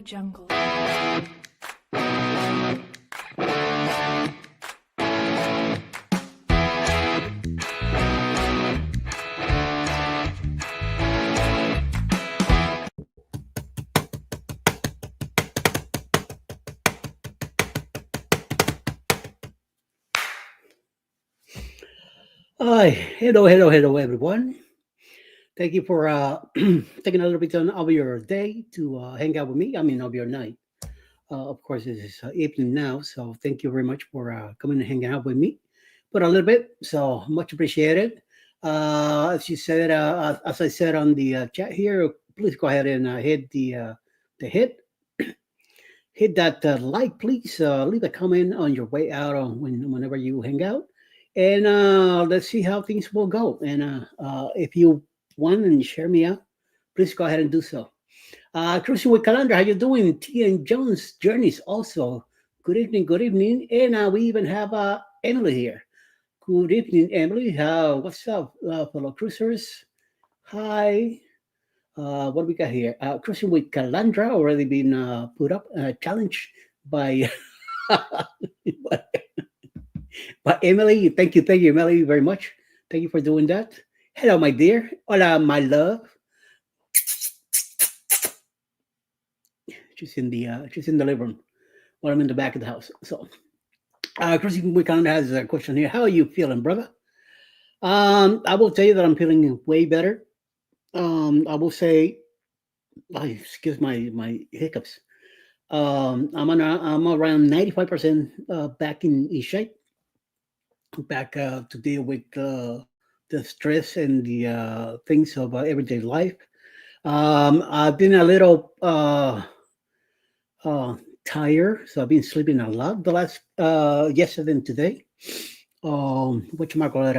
jungle. Hi, hello, everyone. Thank you for taking a little bit of your day to hang out with me. I mean, of your night. Of course, it is evening now, so thank you very much for coming and hanging out with me for a little bit. So much appreciated. As I said on the chat here, please go ahead and hit the hit that like, please. Leave a comment on your way out on whenever you hang out, and let's see how things will go. And if you want and share me out, please go ahead and do so. Cruising with Calendar, how you doing? T and Jones Journeys also. Good evening, good evening. And we even have Emily here. Good evening, Emily. What's up, fellow cruisers? Hi. What do we got here? Cruising with Calandra already been put up challenge by by Emily. Thank you, Emily, very much. Thank you for doing that. Hello, my dear. Hola, my love. She's in the living room while I'm in the back of the house. So, Cruising with Calandra has a question here. How are you feeling, brother? I will tell you that I'm feeling way better. I will say, excuse my hiccups. I'm around 95% back in shape, back to deal with the stress and the things of everyday life. I've been a little uh, tired, so I've been sleeping a lot the last yesterday and today. What you call it?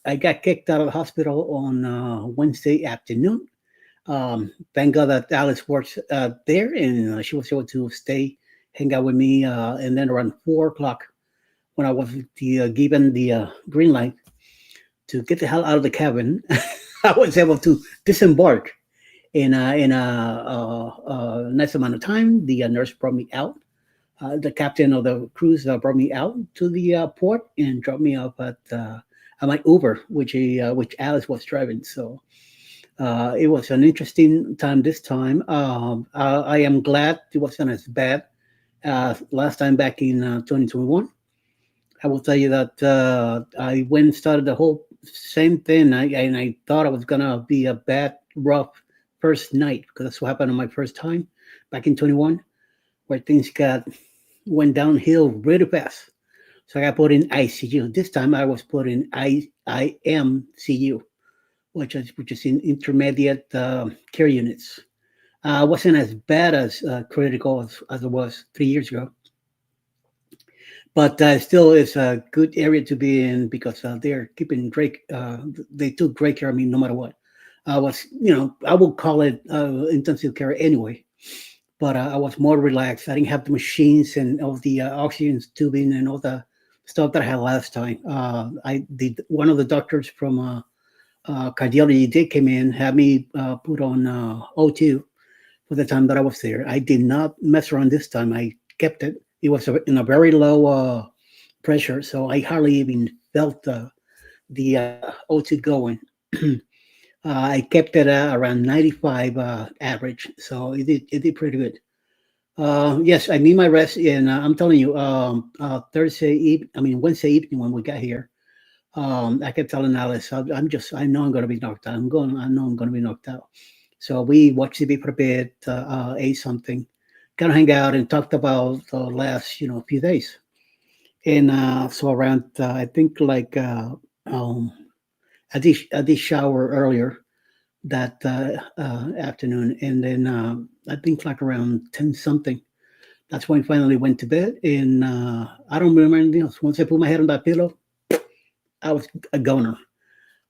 I got kicked out of the hospital on Wednesday afternoon. Thank God that Alice works there, and she was able to stay, hang out with me, and then around 4 o'clock, when I was given the green light to get the hell out of the cabin, I was able to disembark in a nice amount of time. The nurse brought me out. The captain of the cruise brought me out to the port and dropped me off at my Uber, which Alice was driving. So it was an interesting time this time. I am glad it wasn't as bad as last time back in 2021. I will tell you that I went and started the whole same thing. I thought it was gonna be a bad, rough first night because that's what happened on my first time back in 21, where things got went downhill really fast. So I got put in ICU. This time I was put in IMCU, which is in intermediate care units. Wasn't as bad as critical as it was 3 years ago, but still is a good area to be in because they're keeping great. They took great care of me no matter what. I was, I would call it intensive care anyway, but I was more relaxed. I didn't have the machines and all the oxygen tubing and all the stuff that I had last time. I did one of the doctors from cardiology did come in, had me put on O2 for the time that I was there. I did not mess around this time. I kept it. It was in a very low pressure, so I hardly even felt the O2 going. I kept it around 95 average, so it did pretty good. Yes, I need my rest, and I'm telling you, Wednesday evening when we got here, I kept telling Alice, I know I'm going to be knocked out. I know I'm going to be knocked out. So we watched TV for a bit, ate something, kind of hang out and talked about the last, few days. And so around, I think like I did shower earlier that afternoon, and then I think like around 10 something. That's when I finally went to bed, and I don't remember anything else. Once I put my head on that pillow, I was a goner.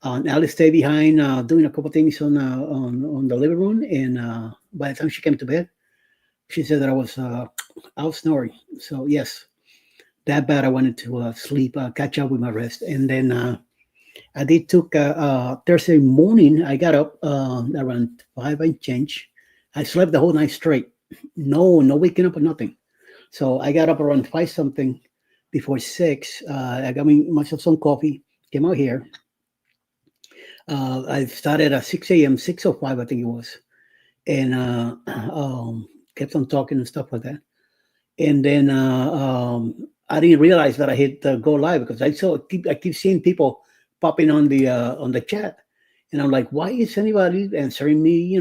Alice stayed behind doing a couple things on the living room, and by the time she came to bed, she said that I was snoring. So yes, that bad. I wanted to sleep, catch up with my rest, and then I did took Thursday morning. I got up around 5 and change. I slept the whole night straight. no waking up or nothing. So I got up around five something before six. I got me myself some coffee, came out here. I started at 6 a.m., 6:05, I think it was, and kept on talking and stuff like that. And then I didn't realize that I hit go live because I keep seeing people popping on the chat, and I'm like, why is anybody answering me?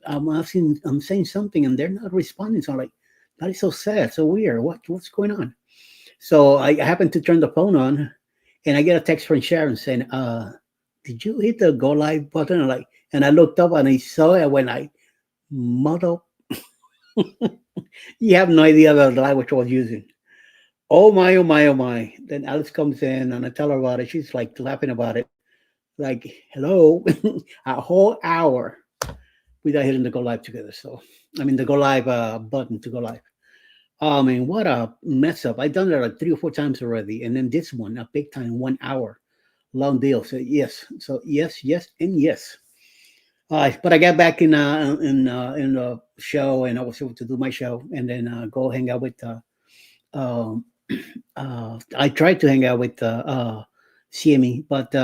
I'm saying something and they're not responding. So I'm like, that is so sad, so weird. What's going on? So I happened to turn the phone on, and I get a text from Sharon saying, "Did you hit the go live button?" And I looked up and I saw it when I mother. You have no idea the language I was using. Oh my, oh my, oh my. Then Alice comes in and I tell her about it. She's like laughing about it. Like, hello, a whole hour without hitting the go live together. So, I mean, the go live button to go live. I mean, what a mess up. I've done that like three or four times already. And then this one, a big time, 1 hour long deal. So, yes. So, yes, yes, and yes. But I got back in the show and I was able to do my show and then go hang out with um, I tried to hang out with CME, but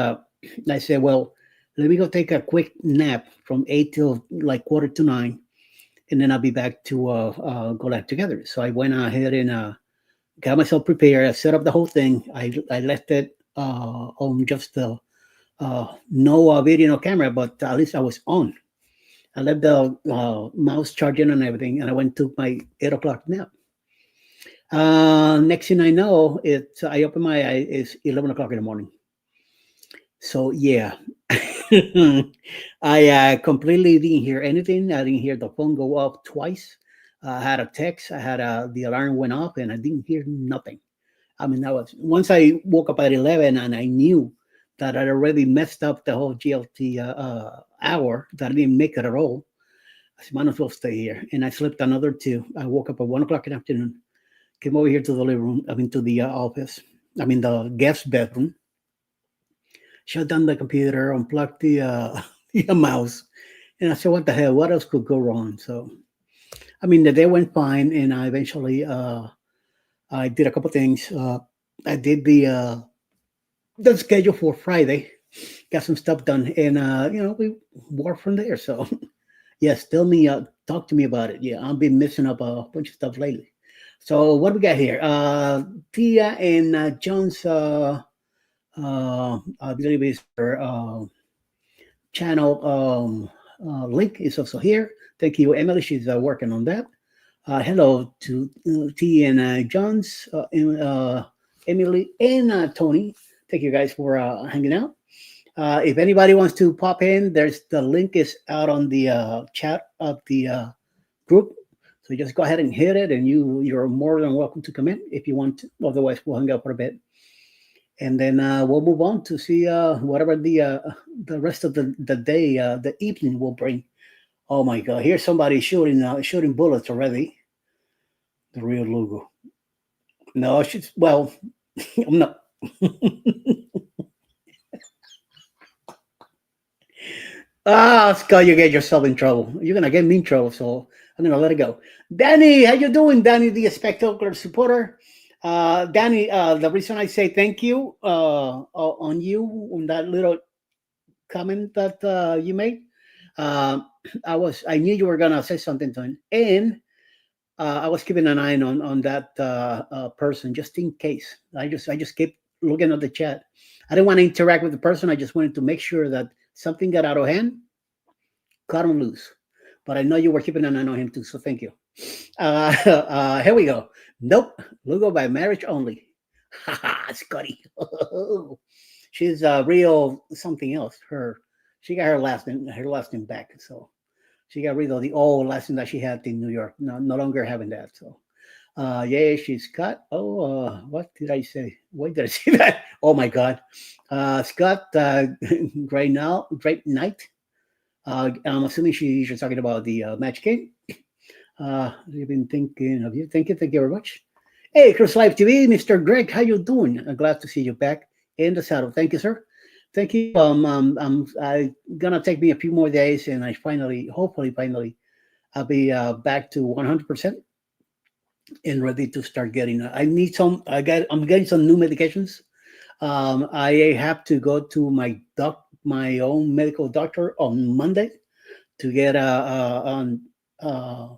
I said, well, let me go take a quick nap from 8 till like quarter to 9, and then I'll be back to go back together. So I went ahead and got myself prepared. I set up the whole thing. I left it on just the no video, no camera, but at least I was on. I left the mouse charging and everything, and I went to my 8 o'clock nap. Next thing I know, I open my eye. It's 11 o'clock in the morning. So yeah, I completely didn't hear anything. I didn't hear the phone go off twice. I had a text. I had the alarm went off, and I didn't hear nothing. I mean, that was once I woke up at 11, and I knew that I'd already messed up the whole GLT hour. That I didn't make it at all. I said, might as well stay here, and I slept another two. I woke up at 1 o'clock in the afternoon. Came over here to the living room, I mean, to the office, I mean, the guest bedroom, shut down the computer, unplugged the, the mouse. And I said, what the hell? What else could go wrong? So, I mean, the day went fine. And I eventually, I did a couple things. I did the schedule for Friday, got some stuff done. And, we worked from there. So, yes, tell me, talk to me about it. Yeah, I've been missing up a bunch of stuff lately. So what do we got here? Tia and John's, I believe is her channel link is also here. Thank you, Emily. She's working on that. Hello to Tia and John's, Emily and Tony. Thank you guys for hanging out. If anybody wants to pop in, there's the link is out on the chat of the group. So just go ahead and hit it, and you're more than welcome to come in if you want to. Otherwise, we'll hang out for a bit, and then we'll move on to see whatever the rest of the day, the evening will bring. Oh my God! Here's somebody shooting bullets already. The real Lugo. No, she's well. I'm not. Scott, you get yourself in trouble. You're gonna get me in trouble, so I'm gonna let it go. Danny, how you doing, Danny, the spectacular supporter? Danny, the reason I say thank you on you on that little comment that you made, uh, I knew you were gonna say something to him, and I was keeping an eye on that person just in case. I just kept looking at the chat. I didn't want to interact with the person. I just wanted to make sure that something got out of hand, cut him loose. But I know you were keeping an eye on him too, so thank you. Here we go. Nope, Lugo by marriage only. Ha Scotty. She's a real something else. She got her last name back. So she got rid of the old last name that she had in New York. No longer having that. So yeah, she's got. Oh, what did I say? Why did I say that? Oh my God, Scott, great night. I'm assuming she's talking about the match game. You've been thinking of you. Thank you very much. Hey, Chris Live TV, Mr. Greg, how you doing? I'm glad to see you back in the saddle. Thank you, sir. Thank you. I gonna take me a few more days, and I hopefully, I'll be back to 100% and ready to start getting. I need some. I'm getting some new medications. I have to go to my own medical doctor on Monday to get on. Uh,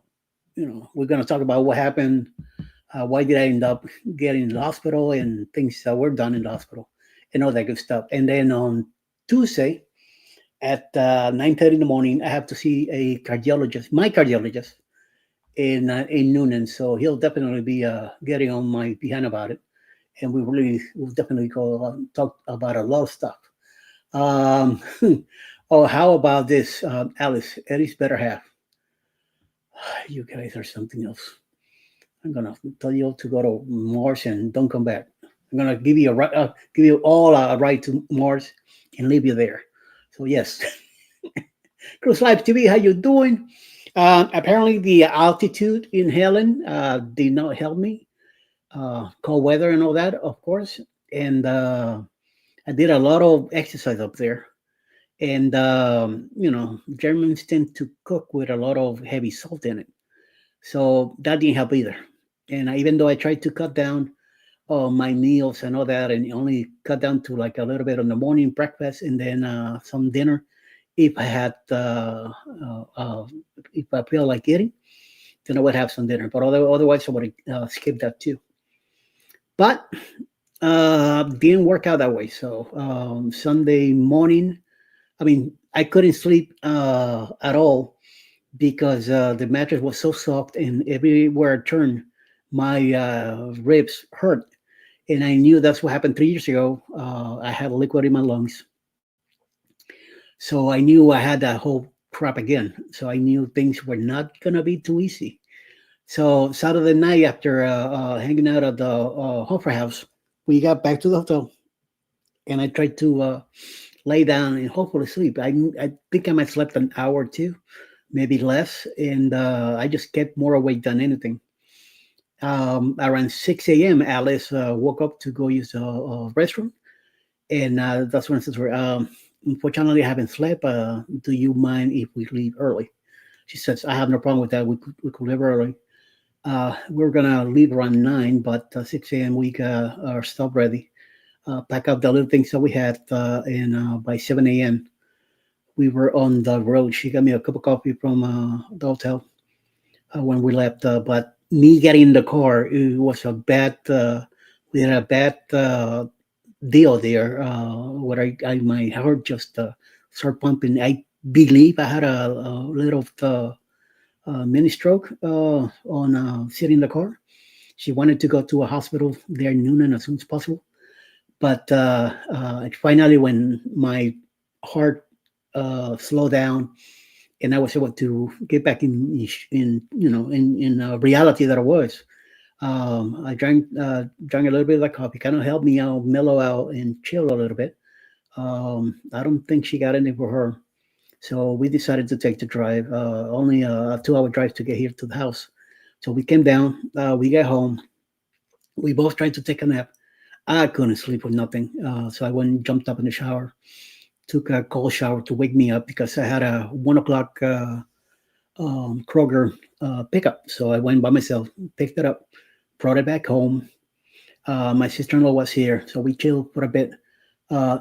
we're going to talk about what happened. Why did I end up getting in the hospital and things that were done in the hospital and all that good stuff. And then on Tuesday at 9:30 in the morning, I have to see a cardiologist, my cardiologist in Noonan. So he'll definitely be getting on my behind about it, and we really will definitely go talk about a lot of stuff. Um, oh, how about this, Alice? Eddie's better half. You guys are something else. I'm gonna tell you to go to Mars and don't come back. I'm gonna give you all a ride to Mars and leave you there. So yes, Cruise Life TV, how you doing? Apparently, the altitude in Helen did not help me. Cold weather and all that, of course. And I did a lot of exercise up there. And Germans tend to cook with a lot of heavy salt in it, so that didn't help either. And even though I tried to cut down my meals and all that, and only cut down to like a little bit on the morning breakfast and then some dinner, if I had if I feel like eating, then I would have some dinner. But otherwise, I would skip that too. But didn't work out that way. So Sunday morning, I mean, I couldn't sleep at all because the mattress was so soft, and everywhere I turned, my ribs hurt. And I knew that's what happened 3 years ago. I had liquid in my lungs, so I knew I had that whole crap again. So I knew things were not gonna be too easy. So Saturday night, after hanging out at the Hoffer House, we got back to the hotel, and I tried to lay down and hopefully sleep. I think I might slept an hour or two, maybe less, and I just kept more awake than anything. Around 6 a.m., Alice woke up to go use the restroom, and that's when I said to her, unfortunately, I haven't slept. Do you mind if we leave early? She says, I have no problem with that. We could leave early. We're going to leave around 9, but 6 a.m., we got our stuff ready. Pack up the little things that we had, and by 7 a.m., we were on the road. She got me a cup of coffee from the hotel when we left. But me getting in the car, it was a bad. We had a bad deal there. Where my heart just started pumping. I believe I had a little mini stroke on sitting in the car. She wanted to go to a hospital there in Noonan as soon as possible. But finally, when my heart slowed down and I was able to get back in reality that I was. I drank a little bit of that coffee, kind of helped me out, mellow out, and chill a little bit. I don't think she got any for her, so we decided to take the drive. Only a 2 hour drive to get here to the house. So we came down. We got home. We both tried to take a nap. I couldn't sleep with nothing, so I went and jumped up in the shower, took a cold shower to wake me up because I had a 1 o'clock Kroger pickup. So I went by myself, picked it up, brought it back home. My sister-in-law was here, so we chilled for a bit.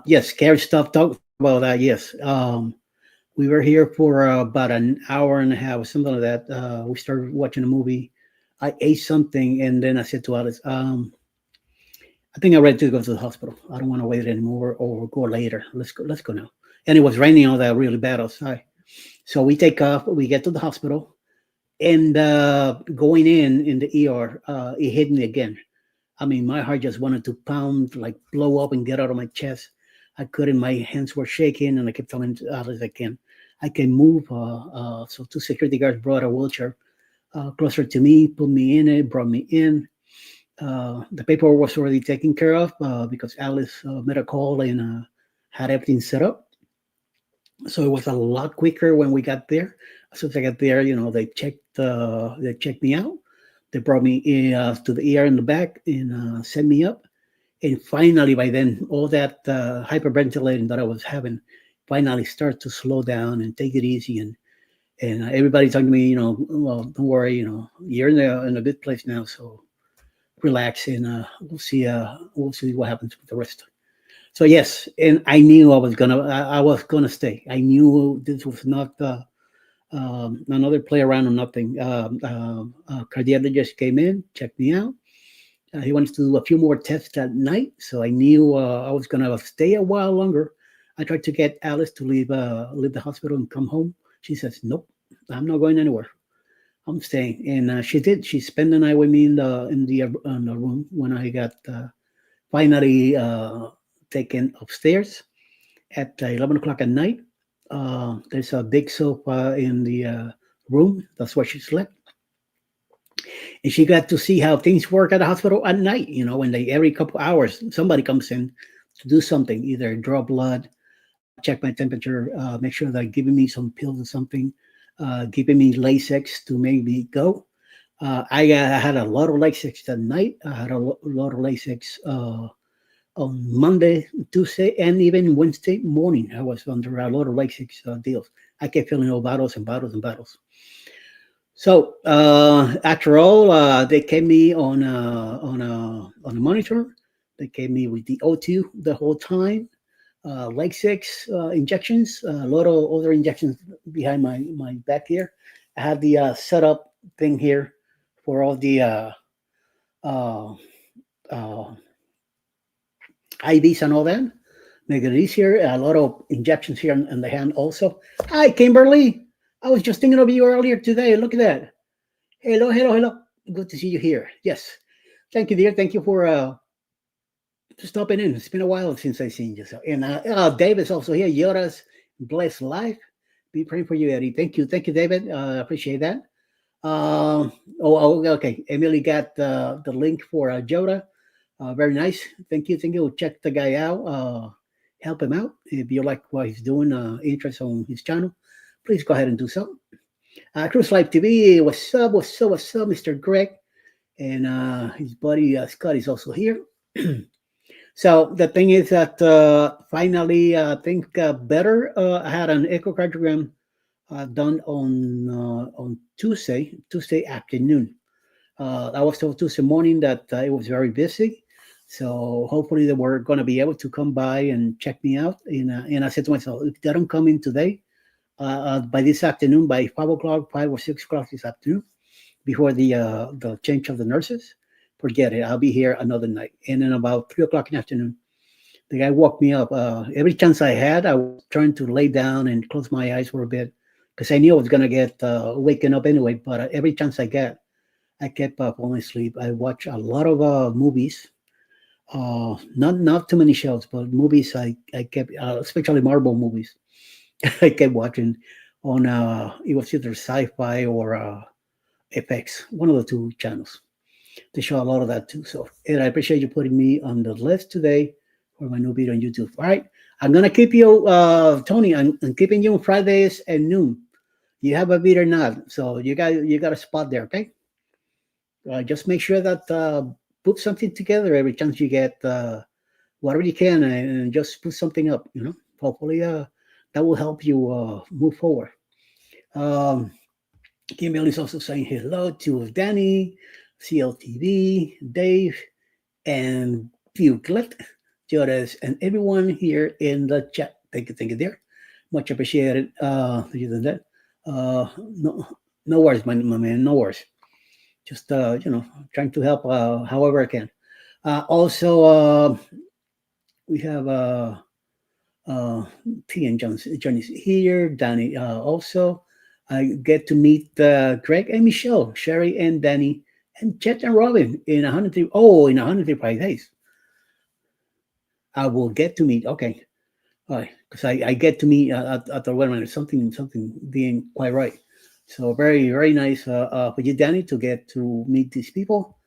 Yes, scary stuff. Talk about that. Yes, we were here for about an hour and a half, something like that. We started watching a movie. I ate something, and then I said to Alice, "I think I'm ready to go to the hospital. I don't want to wait anymore or go later. Let's go. Let's go now." And it was raining all that really bad outside. So we take off. We get to the hospital, and going in the ER, it hit me again. I mean, my heart just wanted to pound, like blow up and get out of my chest. I couldn't. My hands were shaking, and I kept telling Alice, I can move." So two security guards brought a wheelchair closer to me, put me in it, brought me in. The paperwork was already taken care of because Alice made a call and had everything set up. So it was a lot quicker when we got there. As soon as I got there, they checked me out. They brought me to the ER in the back and set me up. And finally, by then, all that hyperventilating that I was having finally started to slow down and take it easy. And And everybody's talking to me, well, don't worry, you're in a good place now, so relax, and we'll see what happens with the rest. So yes, and I knew I was gonna stay. I knew this was not another play around or nothing. Cardiologist came in, checked me out. He wanted to do a few more tests that night, so I knew I was gonna stay a while longer. I tried to get Alice to leave the hospital and come home. She says, "Nope, I'm not going anywhere. I'm staying." And she did. She spent the night with me in the room when I got finally taken upstairs at 11 o'clock at night. There's a big sofa in the room. That's where she slept, and she got to see how things work at the hospital at night. When they every couple hours somebody comes in to do something, either draw blood, check my temperature, make sure they're giving me some pills or something, giving me Lasix to make me go. I had a lot of Lasix that night. I had a lot of Lasix on Monday, Tuesday, and even Wednesday morning. I was under a lot of Lasix deals. I kept filling all bottles and bottles and bottles. So after all, they kept me on a monitor. They kept me with the O2 the whole time. Lasix injections, a lot of other injections behind my back here. I have the setup thing here for all the uh, uh, IVs and all that. Make it easier. A lot of injections here in the hand also. Hi, Kimberly. I was just thinking of you earlier today. Look at that. Hello, hello, hello. Good to see you here. Yes. Thank you, dear. Thank you for stopping in. It's been a while since I've seen you. So, and David's also here. Yoda's blessed life. Be praying for you, Eddie. Thank you, David. Appreciate that. Okay. Emily got the link for Yoda. Very nice. Thank you. Check the guy out. Help him out if you like what he's doing. Interest on his channel, please go ahead and do so. Cruise Life TV. What's up, Mr. Greg? And his buddy Scott is also here. So the thing is that finally, I think better. I had an echocardiogram done on Tuesday afternoon. I was told Tuesday morning that it was very busy, so hopefully they were going to be able to come by and check me out. And I said to myself, if they don't come in today, by this afternoon, by 5 o'clock, 5 or 6 o'clock this afternoon, before the change of the nurses, forget it. I'll be here another night. And then about 3 o'clock in the afternoon, the guy woke me up. Every chance I had, I was trying to lay down and close my eyes for a bit because I knew I was gonna get waken up anyway. But every chance I get, I kept falling asleep. I watch a lot of movies. Not too many shows, but movies. I kept, especially Marvel movies. I kept watching on it was either Sci-Fi or FX, one of the two channels. They show a lot of that too. So, and I appreciate you putting me on the list today for my new video on YouTube. All right, I'm gonna keep you, Tony. I'm keeping you on Fridays at noon. You have a video or not, so you got a spot there. Okay, just make sure that put something together every chance you get, whatever you can, and just put something up. Hopefully that will help you move forward. Um, Kimberly is also saying hello to Danny, CLTV, Dave, and Buglet, Jodas, and everyone here in the chat. Thank you, dear. Much appreciated. You did that. No, no worries, my man. No worries. Just trying to help however I can. Also, we have uh, T and Johnny's here. Danny also. I get to meet Greg and Michelle, Sherry and Danny, and Chet and Robin in 103. Oh, in 135 days. I will get to meet. Okay, all right, because I get to meet at the wedding. Something being quite right. So very very nice for you, Danny, to get to meet these people.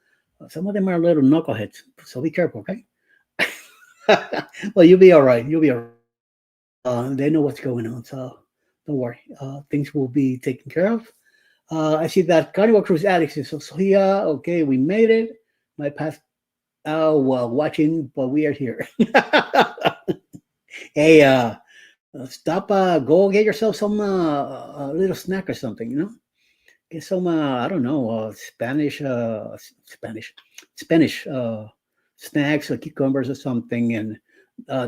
Some of them are little knuckleheads, so be careful, okay? Well, you'll be all right. You'll be all right. They know what's going on, so don't worry. Things will be taken care of. I see that Carnival Cruise Alex is also here. Okay, we made it. My past, oh, well, watching, but we are here. Hey, Stop. Go get yourself some a little snack or something. Get some. I don't know. Spanish snacks or cucumbers or something, and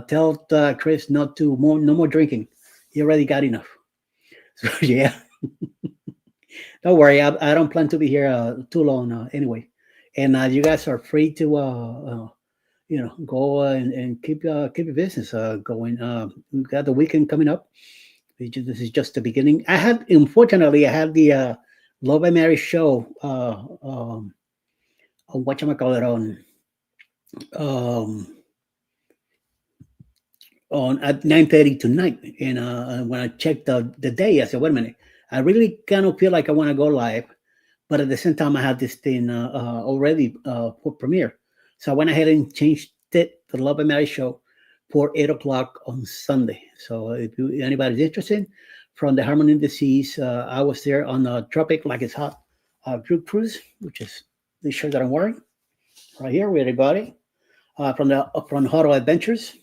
tell Chris not to no more drinking. He already got enough. So yeah, don't worry. I don't plan to be here too long anyway. And you guys are free to go and keep your business going. We've got the weekend coming up. This is just the beginning. Unfortunately, I had the Love and Mary show on what you call it um, on at 9:30 tonight. And when I checked the day, I said, "Wait a minute! I really kind of feel like I want to go live, but at the same time, I had this thing already for premiere." So I went ahead and changed it to the Love and Mary show for 8 o'clock on Sunday. So if anybody's interested, from the Harmony of the Seas, I was there on the Tropic Like It's Hot group cruise, which is the shirt that I'm wearing right here with everybody from Huddle Adventures.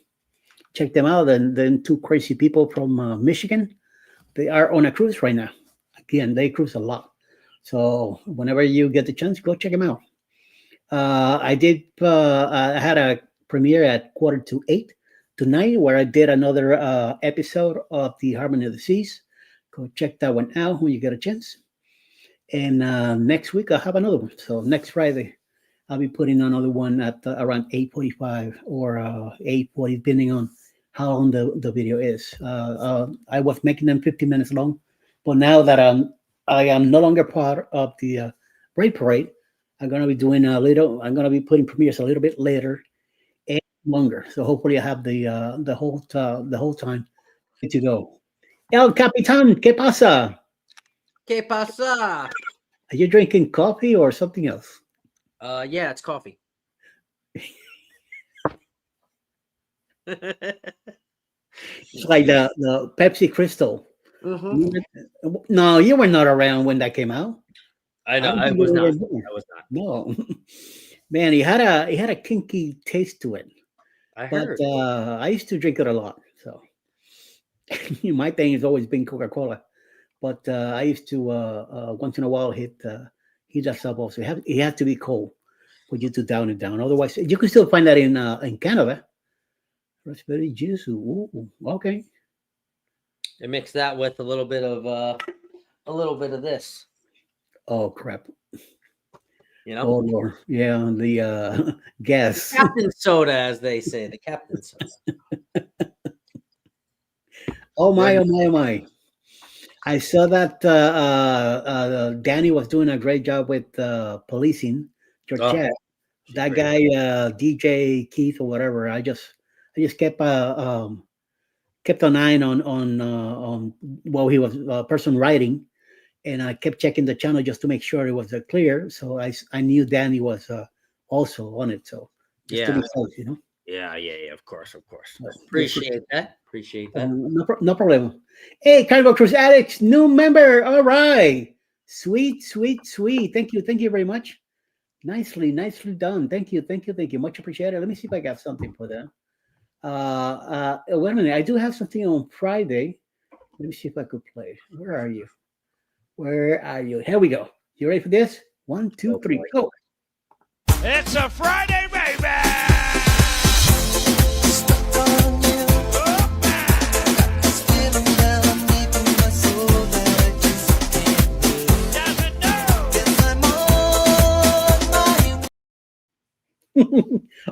Check them out. And then two crazy people from Michigan, they are on a cruise right now. Again, they cruise a lot. So whenever you get the chance, go check them out. I did. I had a premiere at 7:45 tonight, where I did another episode of the Harmony of the Seas. Go check that one out when you get a chance. And next week I'll have another one. So next Friday I'll be putting another one at around 8:45 or 8:40, depending on how long the video is. I was making them 15 minutes long, but now that I am no longer part of the Braid Parade, I'm gonna be doing a little. I'm gonna be putting premieres a little bit later and longer. So hopefully I have the whole time good to go. El Capitan, ¿qué pasa? ¿Qué pasa? Are you drinking coffee or something else? Yeah, it's coffee. It's like the Pepsi Crystal. Mm-hmm. No, you were not around when that came out. I know. don't I think was you were not. born. I was not. No, man, he had a kinky taste to it. I But heard. I used to drink it a lot. So my thing has always been Coca Cola. But I used to once in a while heat that stuff also. It had to be cold for you to down it down. Otherwise, you can still find that in Canada. Raspberry juice. Ooh, okay. I mixed that with a little bit of this. Oh crap. You know, Oh Lord. Yeah, the gas. Captain Soda, as they say, the Captain Soda. Oh my, oh my, oh my. I saw that Danny was doing a great job with policing Oh, Georgette. That great. guy, DJ Keith or whatever. I just kept an eye on while he was person writing, and I kept checking the channel just to make sure it was clear. So I knew Danny was also on it. So just to be Yeah, safe. yeah. Of course. Just Appreciate that. Appreciate that. no problem. Hey, Carnival Cruise Addicts, new member. All right. Sweet, sweet, sweet. Thank you very much. Nicely done. Thank you. Much appreciated. Let me see if I got something for them. Wait a minute. I do have something on Friday. Let me see if I could play. Where are you? Where are you? Here we go. You ready for this? One, two, Oh three, boy. go. It's a Friday, baby!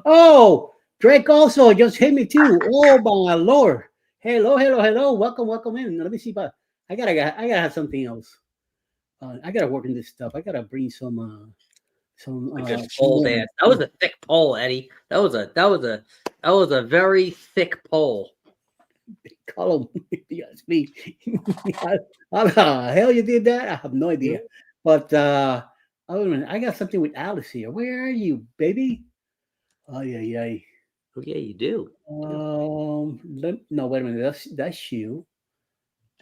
Oh, Drake also just hit me too. Oh my lord. Hello. Welcome in. Let me see if I gotta have something else. I gotta work in this stuff. I gotta bring some We just some pole more. dance. That was a thick pole, Eddie. That was a very thick pole. Column. Yes, me. How the hell you did that? I have no idea. But other than I got something with Alice here. Where are you, baby? Oh yeah. Oh yeah, you do. No, wait a minute. That's you.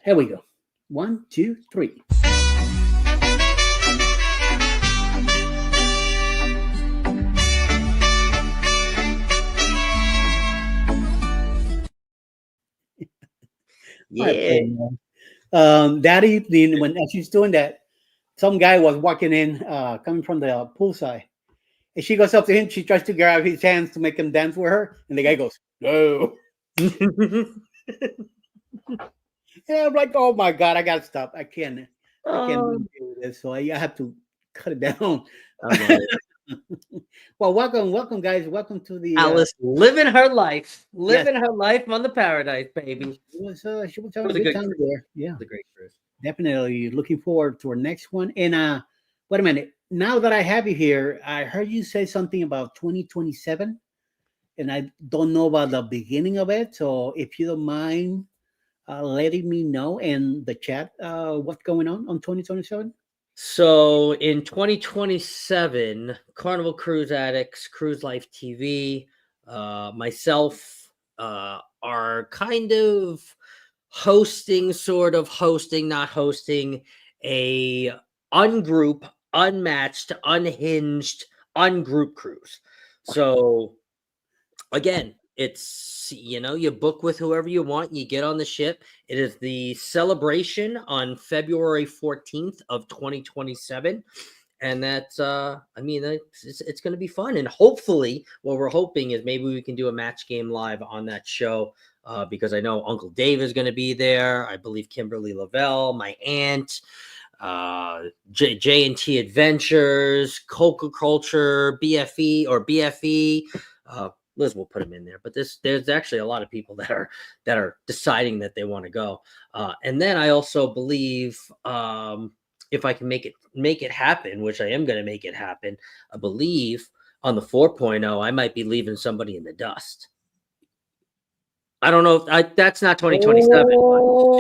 Here we go. One, two, three. Yeah. Daddy, when she's doing that, some guy was walking in, coming from the poolside. And she goes up to him. She tries to grab his hands to make him dance with her. And the guy goes, no. And I'm like, oh my God, I got to stop. I can't Oh, do this. So I have to cut it down. I love it. Well, welcome, guys. Welcome to the. Alice living her life, Yes, living her life on the Paradise, baby. she was It having was a a good good time cruise. there. It Yeah, was a great cruise. definitely looking forward to our next one. And wait a minute. Now that I have you here, I heard you say something about 2027, and I don't know about the beginning of it. So if you don't mind letting me know in the chat what's going on 2027. So in 2027, Carnival Cruise Addicts, Cruise Life TV, myself are kind of hosting, not hosting a ungroup, unmatched, unhinged, ungroup cruise. So again, it's you book with whoever you want, you get on the ship. It is the celebration on February 14th of 2027, and that's it's going to be fun. And hopefully what we're hoping is maybe we can do a match game live on that show, because I know Uncle Dave is going to be there. I believe Kimberly Lavelle, my aunt, J&T Adventures, Coca Culture, BFE. Liz will put them in there, but there's actually a lot of people that are deciding that they want to go. And then I also believe, if I can make it happen, which I am going to make it happen, I believe on the 4.0, I might be leaving somebody in the dust. I don't know if that's not 2027.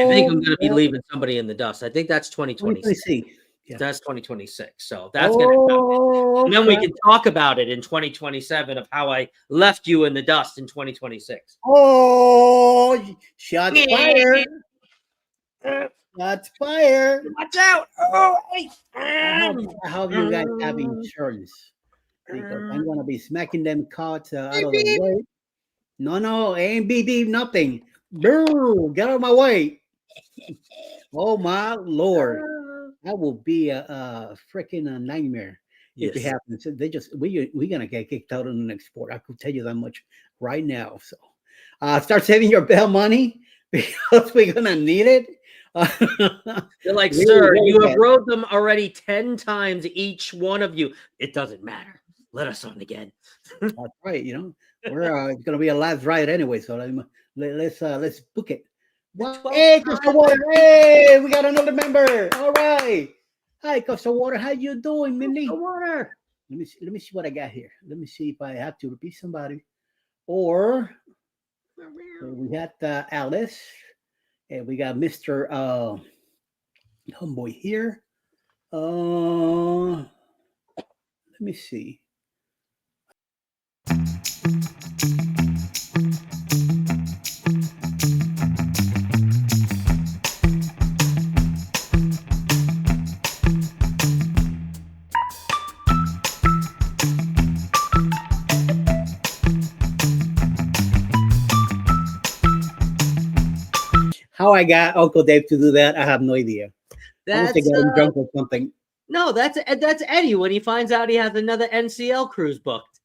I think I'm going to be leaving somebody in the dust. I think that's 2026. 2026. Yeah. That's 2026. So that's going to happen. And then we can talk about it in 2027 of how I left you in the dust in 2026. Oh, shots fired. Shots fired. Watch out. Oh, hey. I hope you guys have insurance, because I'm going to be smacking them carts out of the way. No, ain't beep, nothing. Brr, get out of my way. Oh, my Lord. That will be a freaking nightmare. If it Yes. happens. We're gonna get kicked out of the next sport. I could tell you that much right now. So start saving your bail money, because we're gonna need it. They're like, Really, sir, really you have bad. rode them already 10 times, each one of you. It doesn't matter. Let us on again. That's right. We're gonna be a last ride anyway. So let's book it. Hey, Costa Water! Hey, we got another member. All right. Hi, Costa Water. How you doing, Mindy? The water. Let me see what I got here. Let me see if I have to repeat somebody. Or we got Alice, and we got Mr. Homeboy here. Let me see. How I got Uncle Dave to do that, I have no idea. I must have That's got him drunk or something. no, that's Eddie when he finds out he has another NCL cruise booked.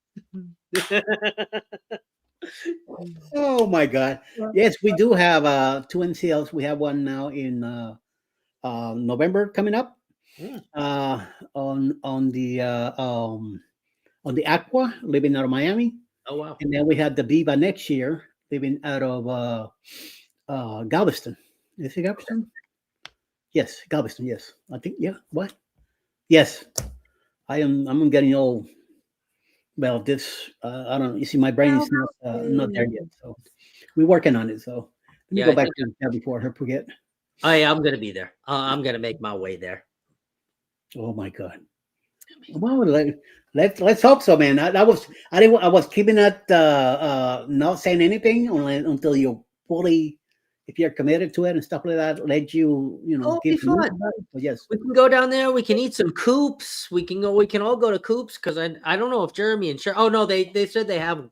Oh my God! Yes, we do have 2 NCLs. We have one now in November coming up. Mm. On the Aqua, living out of Miami, Oh wow. and then we had the Viva next year, living out of Galveston. Is it Galveston? Yes, Galveston. Yes, I think. Yeah. What? Yes, I'm getting old. Well, this I don't know. You see, my brain is not there yet. So we're working on it. So let me Yeah, go I back think to that before I forget. I'm gonna be there. I'm gonna make my way there. Oh my God! Well, let's hope so, man. I was keeping that not saying anything until you fully, if you're committed to it and stuff like that, let you Oh, give it'll be the news fun. about it. But yes, We can go down there. We can eat some coops. We can all go to coops, because I don't know if Jeremy and Oh no, they said they have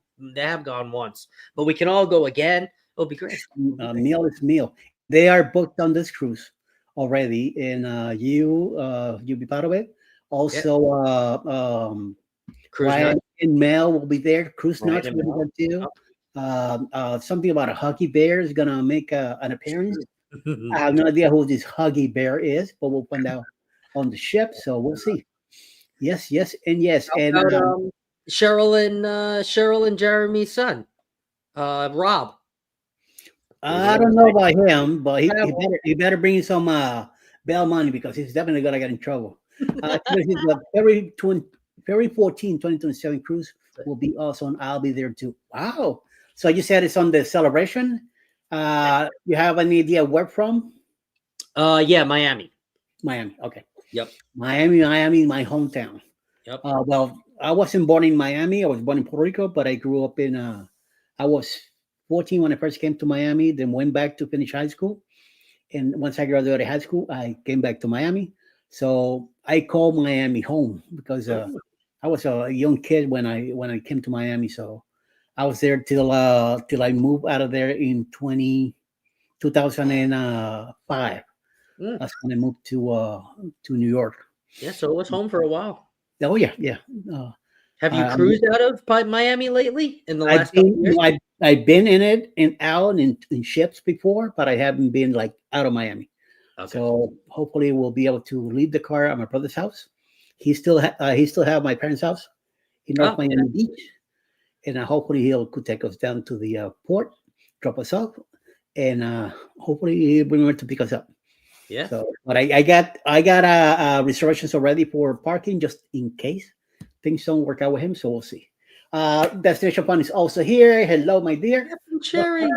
gone once, but we can all go again. It'll be great. meal is meal. they are booked on this cruise already, and you'll be part of it. Yeah. Also, Cruise Ryan Nut. and Mel will be there. Cruise Right Nuts and will be Mel. there too. Something about a Huggy Bear is gonna make an appearance. I have no idea who this Huggy Bear is, but we'll find out on the ship. So we'll see. Yes, yes, and yes, How and about Cheryl and Jeremy's son, Rob? Is he I gonna don't know make about him, but I have one. he better bring some bail money because he's definitely gonna get in trouble. This is the February 14, 2027 cruise will be also, and I'll be there too. Wow! So you said it's on the celebration. You have any idea where from? Yeah, Miami. Miami. Okay, Yep. Miami, my hometown. Yep. Well, I wasn't born in Miami. I was born in Puerto Rico, but I grew up in. I was 14 when I first came to Miami. Then went back to finish high school. And once I graduated high school, I came back to Miami. So I call Miami home because Mm. I was a young kid when I came to Miami. So I was there till I moved out of there in 2005. Mm. That's when I moved to New York. Yeah, so it was home for a while. Oh yeah, yeah. Uh, Have you I, cruised out of Miami lately in the I've last couple been of years? I've been in it and out in ships before, but I haven't been like out of Miami. Okay. So hopefully we'll be able to leave the car at my brother's house. He still have my parents' house in North Oh, Miami Beach, and hopefully he'll could take us down to the port, drop us off, and hopefully he'll bring her to pick us up. yeah. So, but I got reservations already for parking just in case things don't work out with him. So we'll see. Destination Fun is also here. Hello, my dear. Yeah, from Well, Cherry.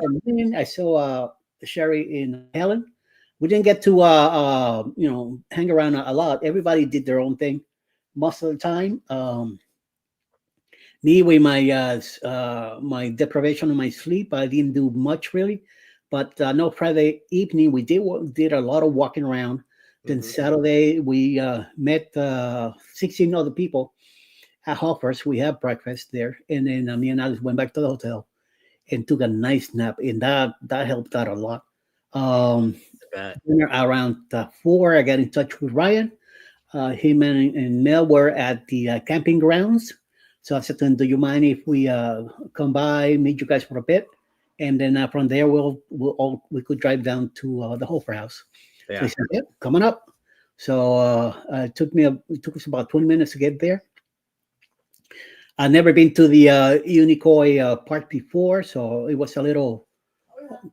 I saw Sherry in Helen. We didn't get to hang around a lot. Everybody did their own thing most of the time. Me with my deprivation of my sleep, I didn't do much really. But no, Friday evening we did a lot of walking around. Then Mhm. Saturday we met 16 other people at Hoppers. We had breakfast there, and then me and Alice went back to the hotel and took a nice nap, and that helped out a lot. Um, Bet. Dinner around 4, I got in touch with Ryan. Him and Mel were at the camping grounds. So I said to him, "Do you mind if we come by, meet you guys for a bit, and then from there we could drive down to the Hofer House." So he Yeah. said, "Yeah, coming up." So it took us about 20 minutes to get there. I've never been to the Unicoi Park before, so it was a little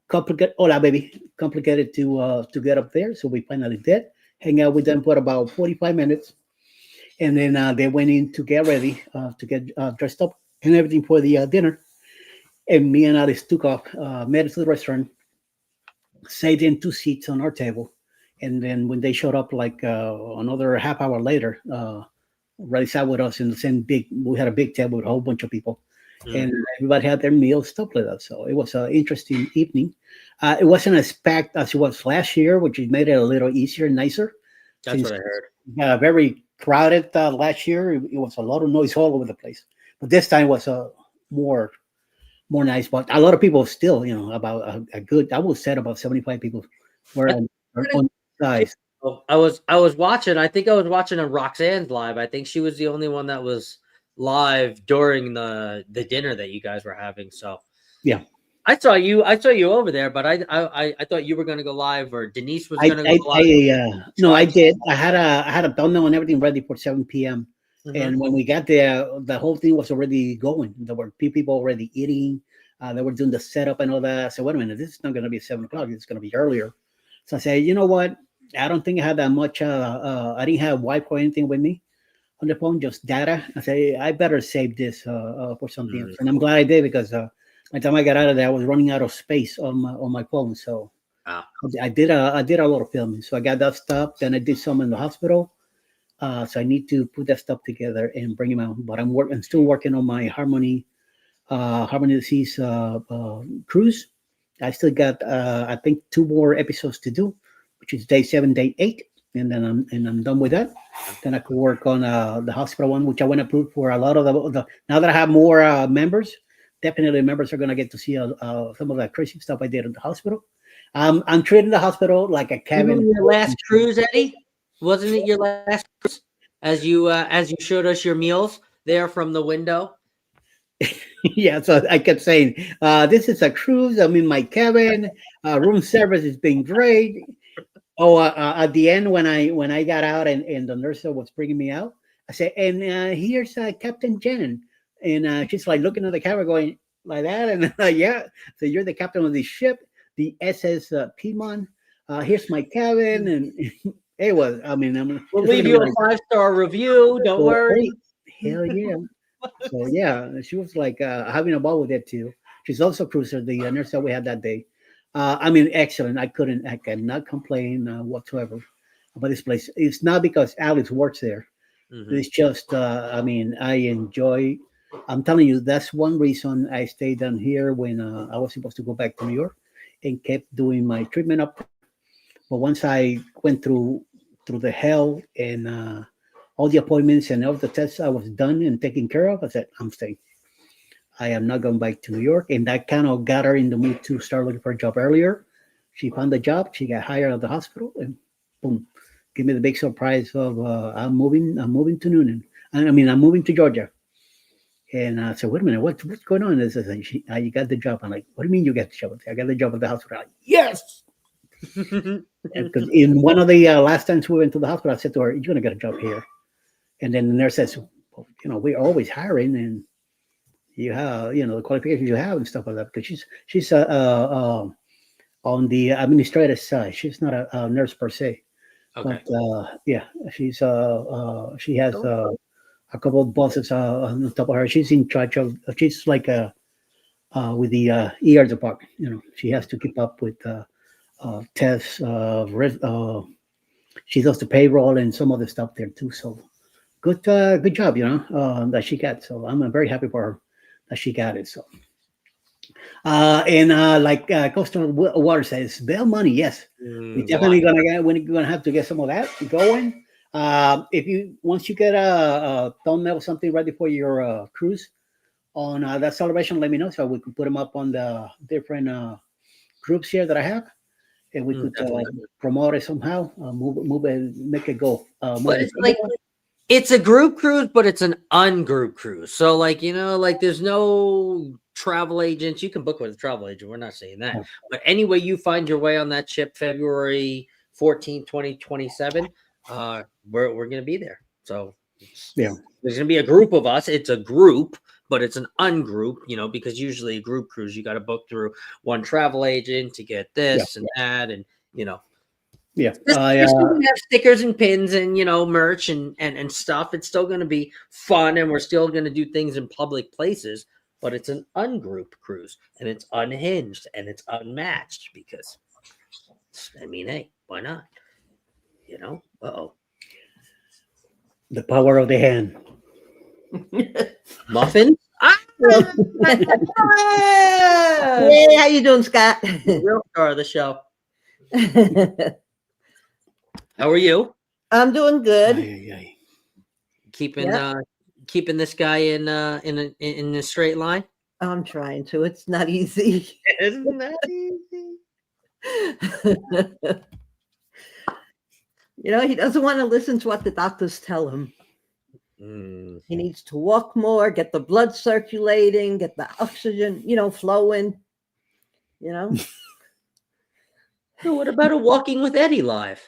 complicated. Hola, baby, complicated to get up there. So we finally did. Hang out with them for about 45 minutes, and then they went in to get ready, to get dressed up and everything for the dinner. And me and Alice took off, made it to the restaurant, sat in 2 seats on our table, and then when they showed up, like another half hour later, right sat with us in the same big. We had a big table with a whole bunch of people, Mm. and everybody had their meals, stuff like that. So it was an interesting evening. It wasn't as packed as it was last year, which made it a little easier and nicer. That's Since what I heard. very crowded last year, it was a lot of noise all over the place. But this time was more more nice. But a lot of people still, about a good, I would say about 75 people were I think we're gonna on size. Oh, I was watching. I think I was watching a Roxanne's live. I think she was the only one that was live during the dinner that you guys were having. So Yeah. I saw you over there, but I thought you were gonna go live or Denise was gonna go live. No, I Tried. did. I had a thumbnail and everything ready for 7 p.m. Mhm. And when we got there, the whole thing was already going. There were people already eating. They were doing the setup and all that. I said, wait a minute, this is not going to be 7 o'clock. It's going to be earlier. So I said, you know what? I don't think I had that much. I didn't have Wi-Fi or anything with me on the phone, just data. I say I better save this for something else. Mm. And I'm glad I did because by the time I got out of there, I was running out of space on my phone. So Ah, I did a lot of filming. So I got that stuff. Then I did some in the hospital. So I need to put that stuff together and bring them out. But I'm still working on my Harmony Disease cruise. I still got I think 2 more episodes to do, which is day 7, day 8, and then I'm done with that. Then I could work on the hospital one, which I want to put for a lot of the now that I have more members. Definitely, members are gonna get to see some of that crazy stuff I did at the hospital. I'm treating the hospital like a cabin. Even your last cruise, Eddie? Wasn't it your last cruise? As you showed us your meals there from the window. Yeah, so I kept saying, "This is a cruise. I'm in my cabin. Room service is being great." Oh, at the end when I got out and the nurse was bringing me out, I said, "And here's Captain Jen," and she's like looking at the camera, going like that, and yeah. So you're the captain of the ship, the SS Piedmont. Here's my cabin, and it was. I mean, We'll it's leave gonna be you a like, 5-star review. Don't oh, worry. hell yeah. So yeah, she was like having a ball with it too. She's also a cruiser, the nurse that we had that day. I mean, excellent. I cannot complain whatsoever about this place. It's not because Alex works there. Mhm. It's just, I mean, I enjoy. I'm telling you, that's one reason I stayed down here when I was supposed to go back to New York, and kept doing my treatment up. But once I went through the hell and all the appointments and all the tests I was done and taken care of, I said, I'm staying. I am not going back to New York. And that kind of got her in the mood to start looking for a job earlier. She found a job. She got hired at the hospital, and boom, give me the big surprise of I'm moving. I'm moving to Noonan. I mean, I'm moving to Georgia. And I said, wait a minute, what's going on? This is you got the job. I'm like, what do you mean you got the job? I got the job at the hospital. Like, yes. Because in one of the last times we went to the hospital, I said to her, "You're gonna get a job here." And then the nurse says, well, we're always hiring, and you have, the qualifications you have and stuff like that. Because she's on the administrative side. She's not a nurse per se, Okay. but yeah, she has a couple of bosses on top of her. She's in charge of. She's like with the ER department. She has to keep up with tests. She does the payroll and some other stuff there too. So good job, that she got. So I'm very happy for her that she got it. So, and like Coastal Water says, bail money. Yes, we're definitely gonna have to get some of that going. If you once you get a thumbnail something right before your cruise on that celebration, let me know so we can put them up on the different groups here that I have, and we could promote it somehow, move it, make it go. But it's like it's a group cruise, but it's an ungroup cruise. So like there's no travel agents. You can book with a travel agent. We're not saying that. But anyway, you find your way on that ship February 14th, 2027. We're gonna be there. So yeah, there's gonna be a group of us. It's a group, but it's an ungroup, because usually a group cruise you got to book through one travel agent to get this and that, and yeah. You're still gonna have stickers and pins and merch and stuff. It's still gonna be fun, and we're still gonna do things in public places. But it's an ungroup cruise, and it's unhinged, and it's unmatched because, I mean, hey, why not? Uh-oh. The power of the hand. Muffin? Hey, how you doing, Scott? Real star of the show. How are you? I'm doing good. Keeping this guy in a straight line. I'm trying to. It's not easy. Isn't that easy? He doesn't want to listen to what the doctors tell him. He needs to walk more, get the blood circulating, get the oxygen, flowing. So what about a Walking with Eddie live?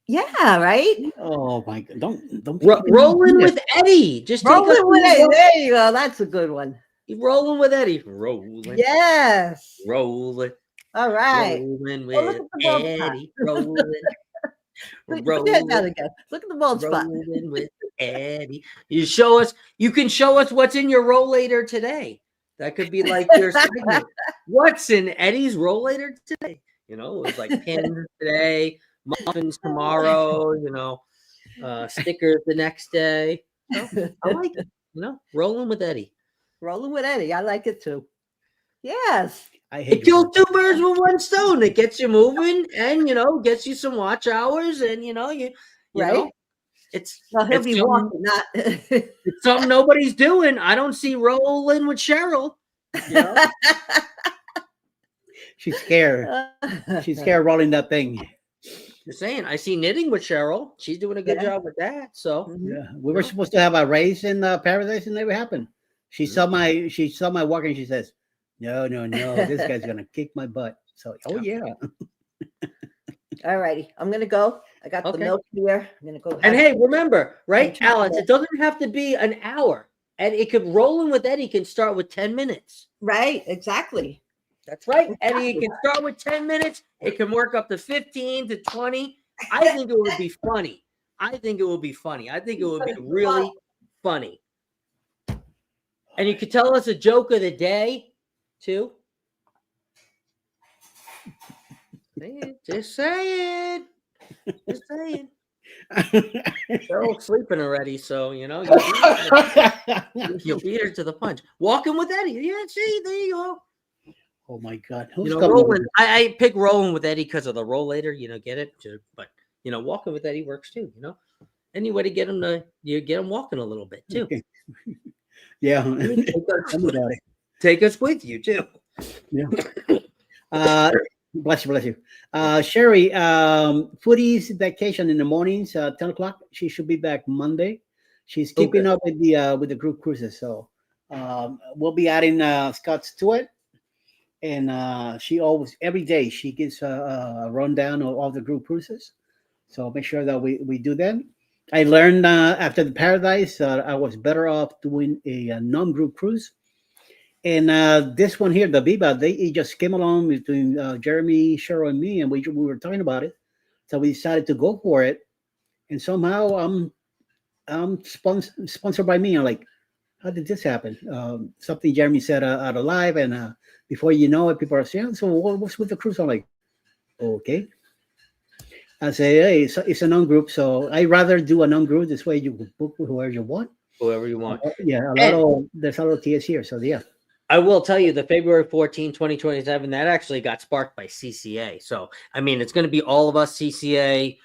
Yeah, right. Oh my God! Don't Rolling with Eddie. Just rolling with Eddie. There you go. That's a good one. Rolling with Eddie. Rolling. Yes. Rolling. All right. Rolling with Eddie. Rolling. Put your head down again. Look at the bald spot. Rolling with Eddie. You can show us what's in your rollator today. That could be like your segment. What's in Eddie's rollator today? It was like pins today, muffins tomorrow, stickers the next day. So, I like it. Rolling with Eddie. Rolling with Eddie. I like it too. Yes. It kills two birds with one stone. It gets you moving, and gets you some watch hours, and you know, it's he'll be walking, not it's something nobody's doing. I don't see Rolling with Cheryl. She's scared. She's scared rolling that thing. Just saying. I see knitting with Cheryl. She's doing a good Yeah. job with that. So Mhm. Yeah, we were supposed to have a race in Paradise, and never happened. She saw my walk, and she says, "No, no, no, this guy's gonna kick my butt." So, oh yeah, All righty. I'm gonna go. I got the Okay. milk here. I'm gonna go. and have- hey, remember, right, some Alex? chocolate. It doesn't have to be an hour, and it could rolling with Eddie can start with 10 minutes. Right. Exactly. That's right, Eddie. It can start with 10 minutes. It can work up to 15 to 20. I think it would be funny. I think it would be funny. I think it would be really funny. And you could tell us a joke of the day, too. Just saying. Just saying. Cheryl's sleeping already, so you'll beat her to the punch. Walking with Eddie. Yeah, see, there you go. oh my God, who's coming over Rolling. here? I pick rolling with Eddie because of the rollator. Get it? But walking with Eddie works too. Any way to get him walking a little bit too. Okay. Yeah, tell me about it. Take us with you too. Yeah. Bless you. Sherry, Foodie's vacation in the mornings, 10 o'clock. She should be back Monday. She's keeping up with the group cruises. So we'll be adding Scott's to it. And she always, every day, she gives a rundown of all the group cruises. So make sure that we do that. I learned after the Paradise, I was better off doing a non-group cruise. And this one here, the Viva, it just came along between Jeremy, Cheryl, and me, and we were talking about it. So we decided to go for it. And somehow I'm sponsored by me. I'm like, how did this happen? Something Jeremy said out of live, and before you know it, people are saying, so what's with the cruise? I'm like, okay. I say, hey, it's a non-group, so I rather do a non-group. This way you can book whoever you want. Whoever you want. Yeah, there's a lot of TS here, so yeah. I will tell you the February 14, 2027, that actually got sparked by CCA. So, I mean, it's going to be all of us, CCA,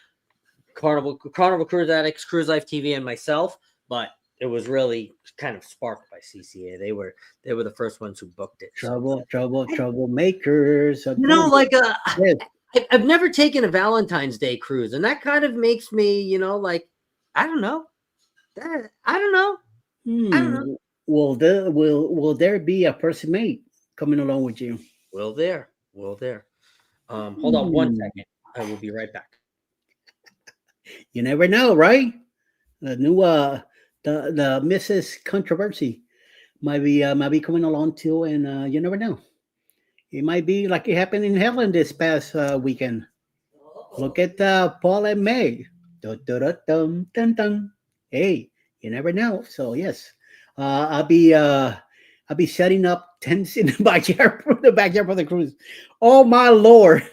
Carnival Cruise Addicts, Cruise Life TV, and myself. But it was really kind of sparked by CCA. They were the first ones who booked it. Troublemakers. I've never taken a Valentine's Day cruise, and that kind of makes me, I don't know. I don't know. I don't know. Will there be a person mate coming along with you? Will there? Hold on one second. I will be right back. You never know, right? The new the Mrs. Controversy might be coming along too, and you never know. It might be like it happened in Helen this past weekend. Look at Paul and Meg. Hey, you never know. So yes, I'll be setting up tents in the backyard for the cruise. Oh my Lord!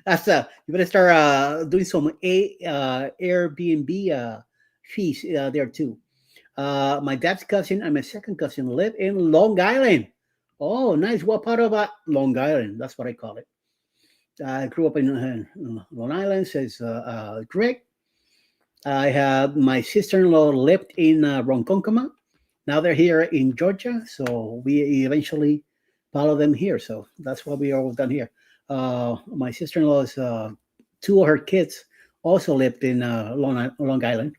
That's you better start doing some Airbnb fees there too. My dad's cousin and my second cousin live in Long Island. Oh, nice. What part of Long Island? That's what I call it. I grew up in Long Island, says Greg. I have my sister-in-law lived in Ronkonkoma. Now they're here in Georgia, so we eventually follow them here. So that's what we all done here. My sister-in-law's two of her kids also lived in Long Island,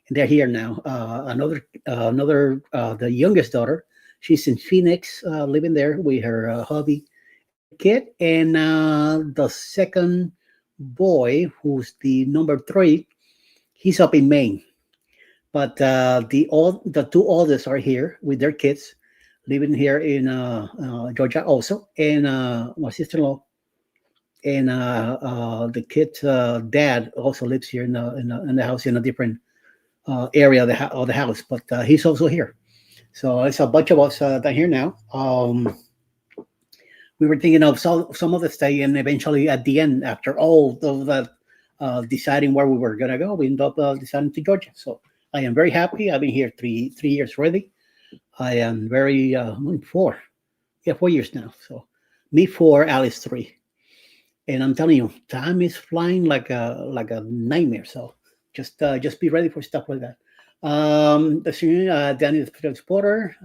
and they're here now. Another the youngest daughter, she's in Phoenix, living there with her hubby, kid, and the second boy, who's the number 3, he's up in Maine. But the two oldest are here with their kids, living here in Georgia also, and my sister-in-law and the kid's dad also lives here in the house in a different area of the house, but he's also here. So it's a bunch of us down here now. We were thinking of some other stay, and eventually at the end, after all of that deciding where we were gonna go, we ended up deciding to Georgia. So I am very happy. I've been here 3 years already. I am very 4 years now. So me 4, Alice 3, and I'm telling you, time is flying like a nightmare. So just be ready for stuff like that. Danny the Porter.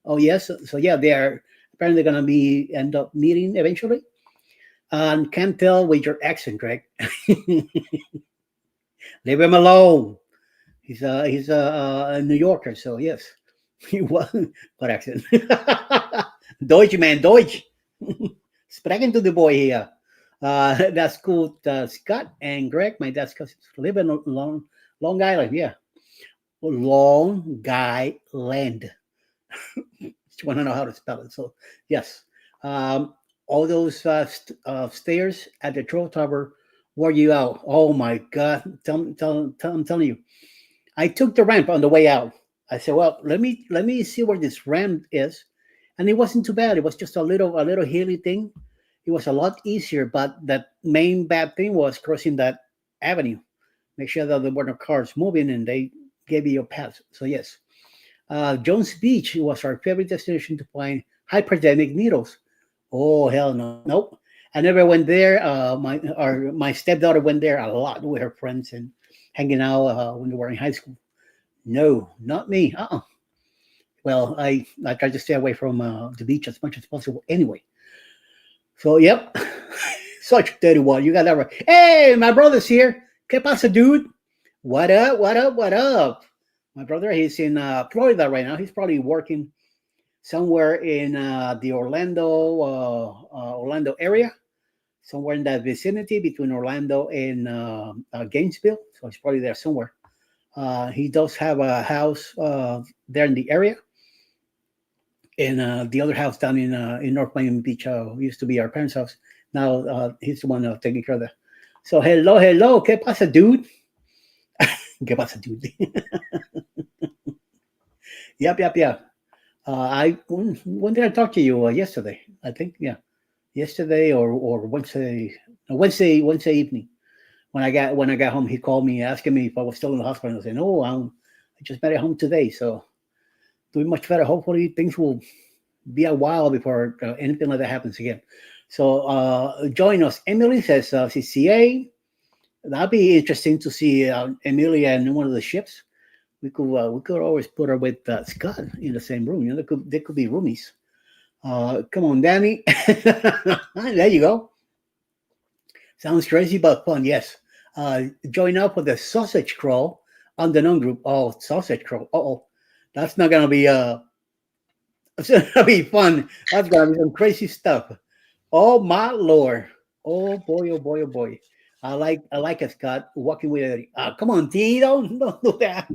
Oh yes, so yeah, they are apparently gonna end up meeting eventually. And can't tell with your accent, Greg. Leave him alone. He's a New Yorker, so yes, he was. What accent? Deutsch, man, Deutsch. Sprechen to the boy here. That's cool. Scott and Greg, my dad's cousins, live in Long Island. Yeah, Long Island. You want to know how to spell it? So yes, all those stairs at the troll tower wore you out. Oh my God! I'm telling you, I took the ramp on the way out. I said, "Well, let me see where this ramp is," and it wasn't too bad. It was just a little hilly thing. It was a lot easier, but that main bad thing was crossing that avenue. Make sure that there were no cars moving, and they gave you a pass. So yes, Jones Beach was our favorite destination to find hypodermic needles. Oh hell no, nope. I never went there. My stepdaughter went there a lot with her friends and hanging out when they were in high school. No, not me. Well, I try to stay away from the beach as much as possible anyway. So yep, such a dirty one. You got that right. Hey, my brother's here. ¿Qué pasa, dude? What up? What up? What up? My brother, he's in Florida right now. He's probably working somewhere in the Orlando area, somewhere in that vicinity between Orlando and Gainesville. So he's probably there somewhere. He does have a house there in the area, and the other house down in North Miami Beach used to be our parents' house. Now he's the one taking care of that. So hello, ¿qué pasa, dude? ¿Qué pasa, dude? Yep. When did I talk to you? Yesterday, I think. Yeah, yesterday or Wednesday, Wednesday evening. When I got home, he called me asking me if I was still in the hospital. I said, no, I just made it home today, so doing much better. Hopefully, things will be a while before anything like that happens again. So join us. Emily says CCA. That'd be interesting to see Emilia in one of the ships. We could always put her with Scott in the same room. You know, they could be roomies. Come on, Danny. There you go. Sounds crazy but fun. Yes. Join up with the sausage crawl on the non group. Oh, sausage crawl. That's not gonna be it's gonna be fun. That's gonna be some crazy stuff. Oh my lord. Oh boy. Oh boy. Oh boy. I like it, Scott. Walking with Eddie. Come on, T. Don't do that.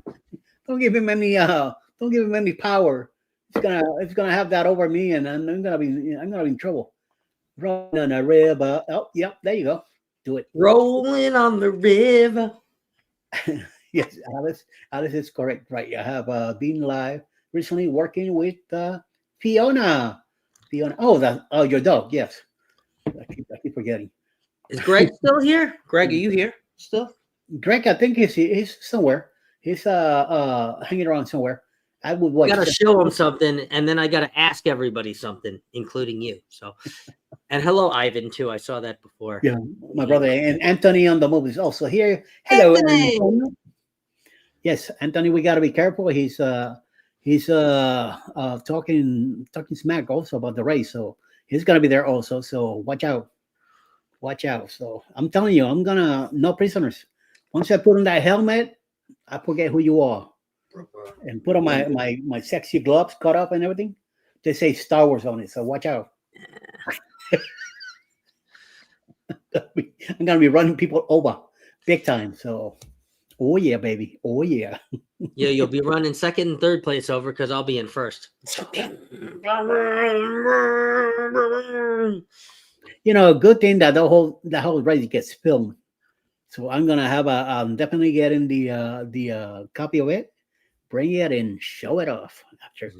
Don't give him any power. It's gonna have that over me, and I'm gonna be in trouble. Rolling on a river. Oh, yep, there you go. Do it. Rolling on the river. Yes, Alice is correct. Right. I have been live recently working with Fiona. Oh, your dog. Yes. I keep forgetting. Is Greg still here? Greg, are you here still? Greg, I think he's somewhere. He's hanging around somewhere. I would I gotta show him something, and then I gotta ask everybody something, including you. So, and hello, Ivan, too. I saw that before. Yeah, my brother and Anthony on the move is also here. Hello, Anthony. Yes, Anthony, we gotta be careful. He's talking smack also about the race, so he's gonna be there also. So watch out. So I'm telling you, I'm gonna no prisoners. Once I put on that helmet, I forget who you are, and put on my sexy gloves, cut up and everything. They say Star Wars on it, so watch out. I'm gonna be running people over big time. So, oh yeah, baby, oh yeah. Yeah, you'll be running second and third place over because I'll be in first. You know, good thing that the whole race gets filmed. So I'm gonna have definitely getting the copy of it, bring it and show it off. After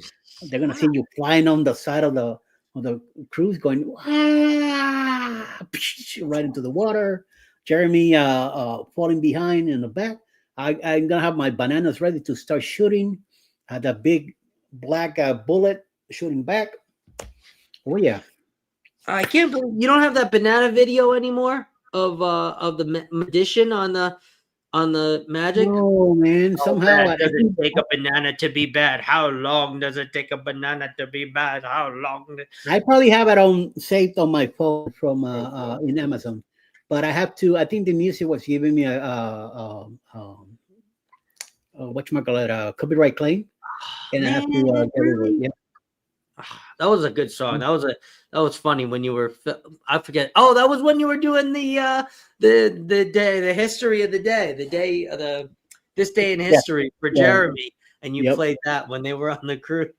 they're gonna see you flying on the side of the cruise, going right into the water. Jeremy falling behind in the back. I'm gonna have my bananas ready to start shooting. The big black bullet shooting back. Oh yeah. I can't believe you don't have that banana video anymore of the magician on the on the Magic? No, man. How Somehow bad does it take a banana to be bad? How long does it take a banana to be bad? How long? I probably have it on saved on my phone from in Amazon, but I have to. I think the music was giving me a copyright claim, and I have Man, to get rid of it. really? Yeah. That was a good song. That was funny when you were. I forget. Oh, that was when you were doing the day, the history of the day of the this day in Yeah. history for Yeah. Jeremy, and you Yep. played that when they were on the cruise.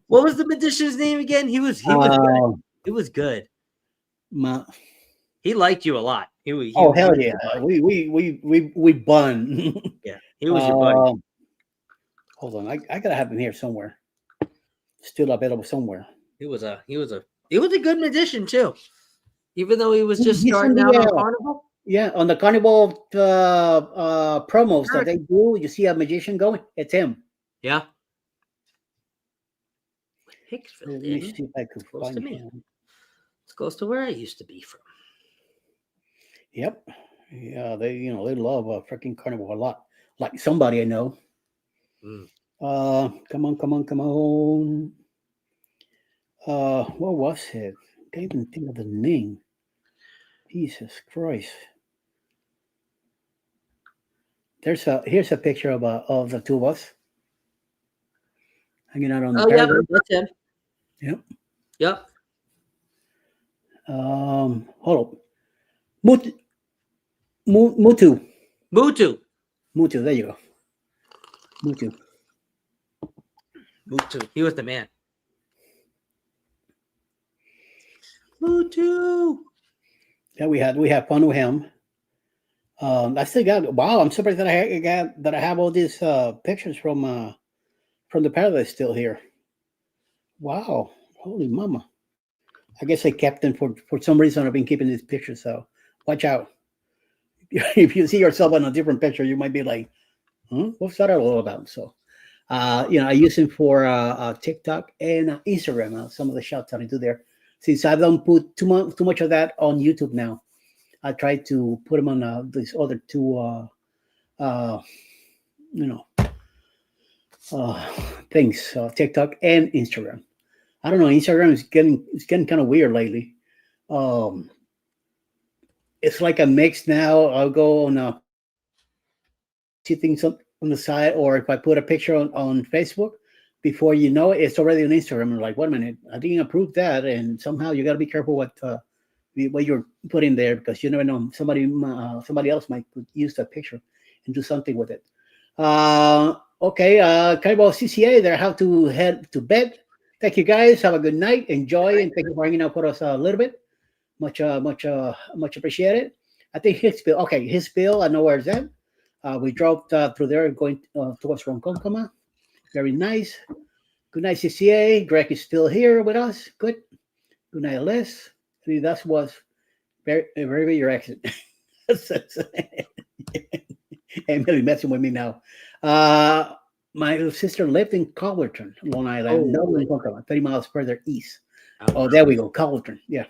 What was the magician's name again? He was good. uh, He was good. my, He liked you a lot. He oh hell was yeah, your buddy. we bun. Yeah, he was your buddy. Hold on, I gotta have him here somewhere. Still available somewhere. He was a good magician too. Even though he was just He's on starting out on the Carnival. yeah, on the Carnival promos that Sure. they do. You see a magician going. It's him. Yeah. Let Hicksville, me didn't see if I could close to find me. him. It's close to where I used to be from. Yep. Yeah, they love freaking Carnival a lot. Like somebody I know. Mm. Come on. What was it? Can't even think of the name. Jesus Christ. Here's a picture of the two of us hanging out on the Oh yeah, paragraph. that's him. Yep. Yep. Hold up. Mutu. Mutu. Mutu. There you go. Mutu. He was the man. Mutu. Yeah, we have fun with him. I still got. Wow, I'm surprised that I have all these pictures from the paradise still here. Wow, holy mama! I guess I kept them for some reason. I've been keeping these pictures, so watch out. If you see yourself in a different picture, you might be like, what's that all about? So, I use them for TikTok and Instagram. Some of the shots that I do there. Since I don't put too much of that on YouTube now, I try to put them on these other two, you know, things, TikTok and Instagram. I don't know. Instagram is getting kind of weird lately. Um, it's like a mix now. I'll go on see things on the side, or if I put a picture on Facebook, before you know it, it's already on Instagram. I'm like, wait a minute, I didn't approve that, and somehow you got to be careful what you're putting there, because you never know, somebody else might use that picture and do something with it. Okay, Carnival CCA, there have to head to bed. Thank you guys. Have a good night. Enjoy, and thank you for hanging out for us a little bit. Much appreciated. I think Hitsville. Okay, Hitsville. I know where it's at. We drove through there going towards Ronkonkoma. Very nice. Good night, CCA. Greg is still here with us. Good. Good night, Les. I mean, that was very good, your accent. Emily messing with me now. My sister lived in Collerton, Long Island, no Ronkonkoma, 30 miles further east. Oh, there we go, Collerton. Yeah.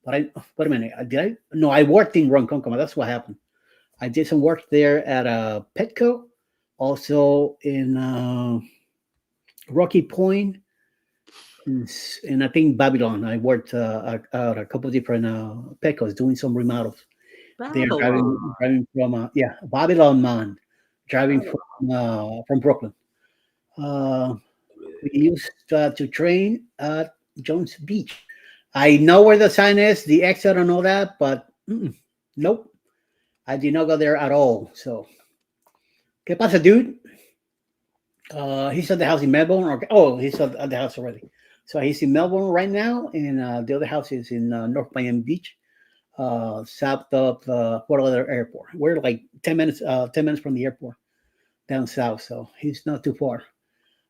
But wait a minute. I worked in Ronkonkoma. That's what happened. I did some work there at Petco, also in Rocky Point, and I think Babylon. I worked at a couple of different Petcos doing some remodels. They're driving from Babylon man, driving from Brooklyn. We used to train at Jones Beach. I know where the sign is, the exit and all that, but nope, I did not go there at all. So, ¿qué pasa, dude? He's at the house in Melbourne. Oh, he's at the house already. So he's in Melbourne right now, and the other house is in North Miami Beach, south of Fort Lauderdale Airport. We're like 10 minutes from the airport down south, so he's not too far.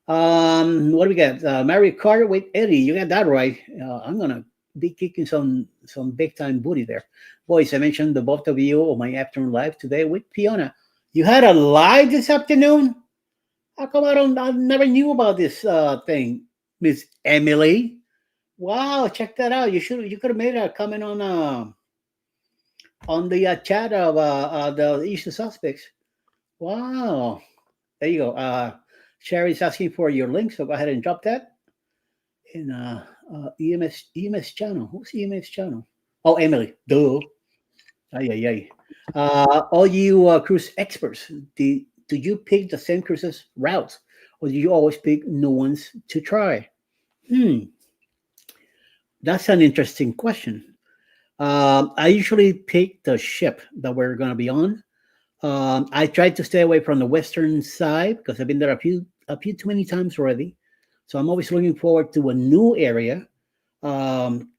What do we got? Mario Kart with Eddie. You got that right. I'm gonna be kicking some big time booty there. Boys, I mentioned the both of you on my afternoon live today with Fiona. You had a live this afternoon? How come I never knew about this thing, Miss Emily? Wow, check that out. You could have made a comment on on the chat of the issue suspects. Wow. There you go. Sherry's asking for your link, so go ahead and drop that in EMS channel. Who's EMS channel? Oh, Emily. Duh. Ay, ay, ay. All you cruise experts, do you pick the same cruises routes, or do you always pick new ones to try? Hmm, that's an interesting question. I usually pick the ship that we're going to be on. I try to stay away from the western side because I've been there a few too many times already. So I'm always looking forward to a new area. Um,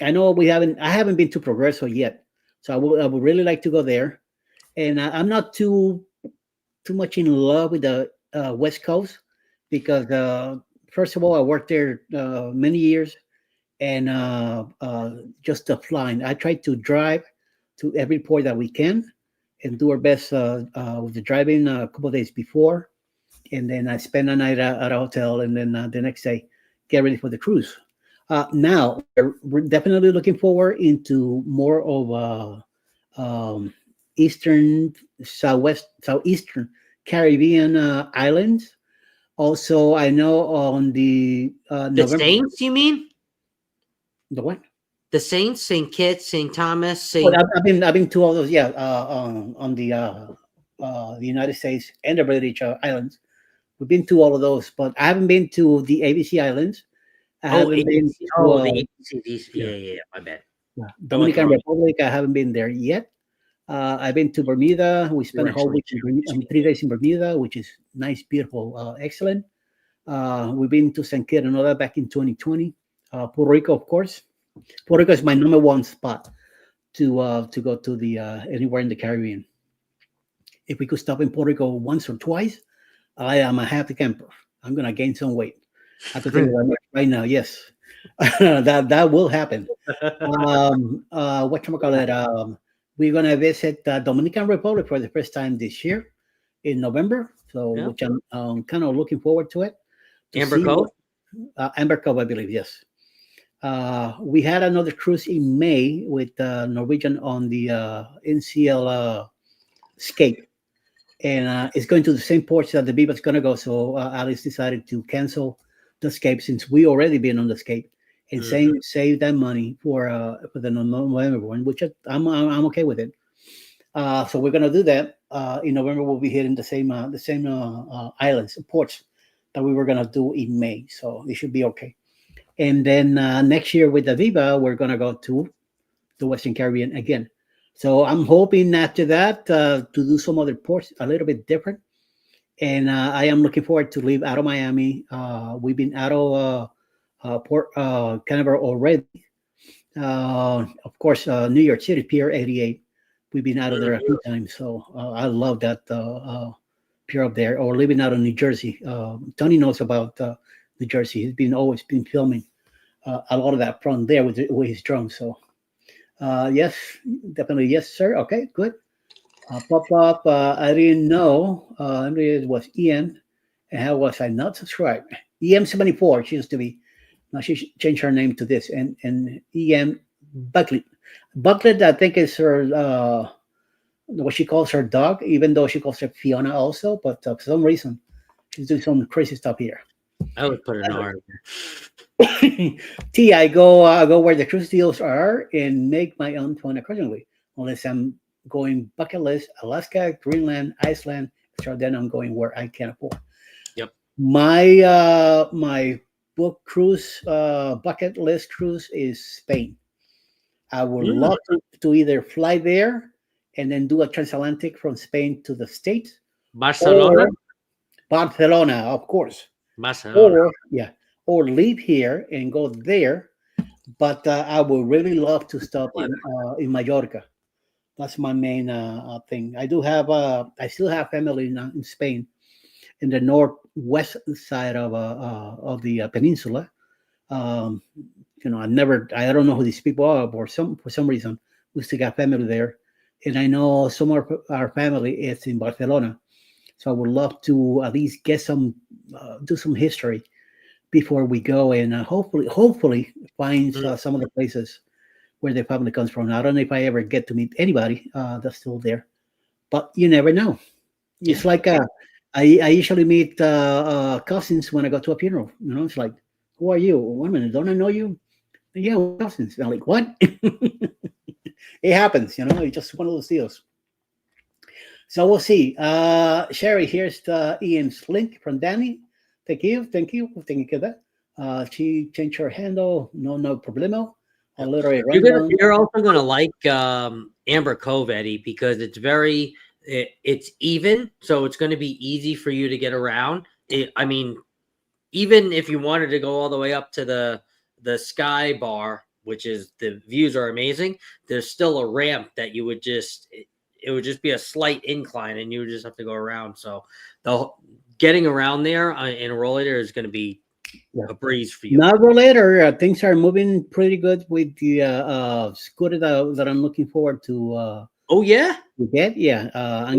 I know I haven't been to Progreso yet, so I would really like to go there. And I'm not too much in love with the West Coast because first of all, I worked there many years, and just the flying. I try to drive to every port that we can and do our best with the driving a couple of days before, and then I spend a night at a hotel, and then the next day get ready for the cruise. Now we're definitely looking forward into more of eastern, southeastern Caribbean islands. Also, I know on the The November, Saints, you mean? the what? The Saints, St. Kitts, St. Thomas, Well, St. I've been to all those, yeah, on the United States and the British Islands. We've been to all of those, but I haven't been to the ABC Islands. I Oh, haven't been ABC. to Oh, the ABCs. yeah, Yeah, yeah, my bad. I went the Dominican wrong. Republic. I haven't been there yet. I've been to Bermuda. We You spent were a whole actually week, 3 days in Bermuda, which is nice, beautiful, excellent. We've been to St. Kitts and all that back in 2020. Puerto Rico, of course. Puerto Rico is my number one spot to go to the anywhere in the Caribbean. If we could stop in Puerto Rico once or twice, I am a happy camper. I'm gonna gain some weight. I could tell you right now. Yes, that will happen. What you call it? We're gonna visit the Dominican Republic for the first time this year in November. So, Yeah. which I'm kind of looking forward to it to Amber see Cove. Amber Cove, I believe. Yes. We had another cruise in May with Norwegian on the NCL Escape, and it's going to the same ports that the Viva's going to go. So Alice decided to cancel the Escape since we already been on the Escape, and save that money for the November one, which I'm okay with it. So we're going to do that in November. We'll be hitting the same islands, ports that we were going to do in May. So it should be okay. And then next year with the Viva, we're going to go to the Western Caribbean again. So I'm hoping after that to do some other ports a little bit different. And I am looking forward to leave out of Miami. We've been out of Port Canaveral already. Of course, New York City, Pier 88. We've been out of there a few times. So I love that pier up there. Or living out of New Jersey. Tony knows about New Jersey. He's always been filming a lot of that from there with his drone. So yes, definitely yes, sir. Okay, good. Pop up. I didn't know. It was EM, and how was I not subscribed? EM74. She used to be. Now she changed her name to this, and EM Bucklet. Bucklet, I think, is her what she calls her dog, even though she calls her Fiona also. But for some reason, she's doing some crazy stuff here. I would put an R. T, I go where the cruise deals are and make my own fun accordingly. Unless I'm going bucket list, Alaska, Greenland, Iceland. So then I'm going where I can afford. Yep. My book cruise bucket list cruise is Spain. I would love to either fly there and then do a transatlantic from Spain to the States. Barcelona. Barcelona, of course. Barcelona. Or leave here and go there. But I would really love to stop in Mallorca. That's my main thing. I still have family in Spain, in the northwest side of the peninsula. I don't know who these people are, or for some reason we still got family there, and I know some of our family is in Barcelona. So I would love to at least get do some history before we go, and hopefully find some of the places where the family comes from. I don't know if I ever get to meet anybody that's still there, but you never know. It's like I usually meet cousins when I go to a funeral. You know, it's like, who are you? Wait a minute, don't I know you? Yeah, we're cousins. I'm like, what? It happens, you know. It's just one of those deals. So we'll see. Sherry, here's the Ian's link from Danny. Thank you, thank you, thank you for that. She changed her handle. No problemo. A little rundown. You're also gonna like Amber Cove, Eddie, because it's even, so it's going to be easy for you to get around. I mean, even if you wanted to go all the way up to the Sky Bar, which is, the views are amazing, there's still a ramp that you would it would just be a slight incline, and you would just have to go around. So getting around there in a rollator is going to be a breeze for you. Now rollator, things are moving pretty good with the scooter that I'm looking forward to. Oh yeah, I'm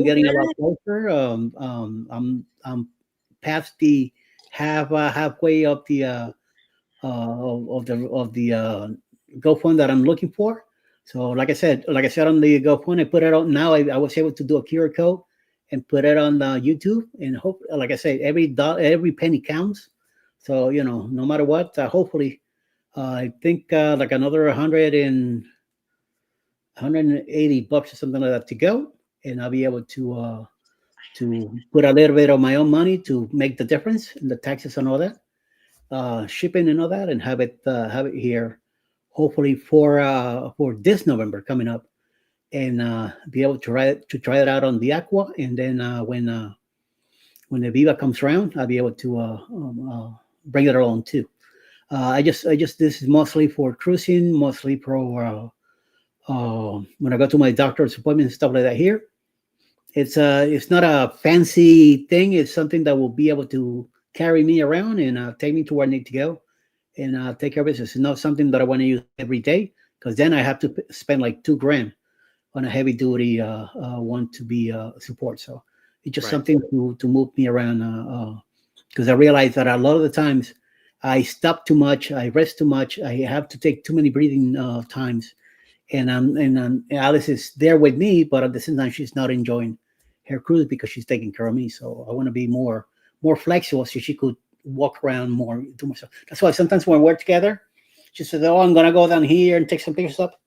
getting a lot closer. I'm past the halfway of the GoFund that I'm looking for. So like I said on the GoFund, I put it on. Now I was able to do a QR code and put it on YouTube, and hope, like I said, every penny counts. So no matter what, hopefully, I think like another 180 bucks or something like that to go, and I'll be able to put a little bit of my own money to make the difference in the taxes and all that, shipping and all that, and have it here, hopefully for this November coming up, and be able to try it out on the Aqua, and then when the Viva comes around, I'll be able to bring it along too. I just this is mostly for cruising, mostly for when I go to my doctor's appointment and stuff like that here. It's not a fancy thing. It's something that will be able to carry me around and take me to where I need to go, and take care of business. It's not something that I want to use every day, because then I have to spend like $2,000 on a heavy duty one to be support. So it's just something to move me around, because I realize that a lot of the times I stop too much, I rest too much, I have to take too many breathing times, and Alice is there with me, but at the same time she's not enjoying her cruise because she's taking care of me. So I want to be more flexible, so she could walk around more, do more stuff. That's why sometimes when we're together, she says, "Oh, I'm gonna go down here and take some pictures up."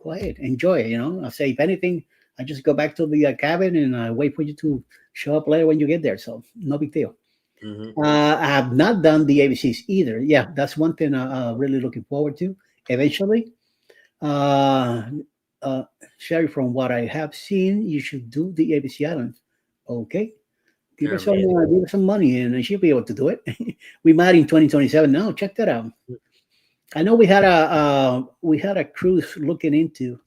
Go ahead, enjoy it. I say, if anything, I just go back to the cabin and I wait for you to show up later when you get there. So no big deal. Mm-hmm. I have not done the ABCs either. Yeah, that's one thing I'm really looking forward to eventually. Sherry, from what I have seen, you should do the ABC Islands. Okay, give her some money, and she'll be able to do it. We might in 2027. Now, check that out. I know we had a cruise looking into,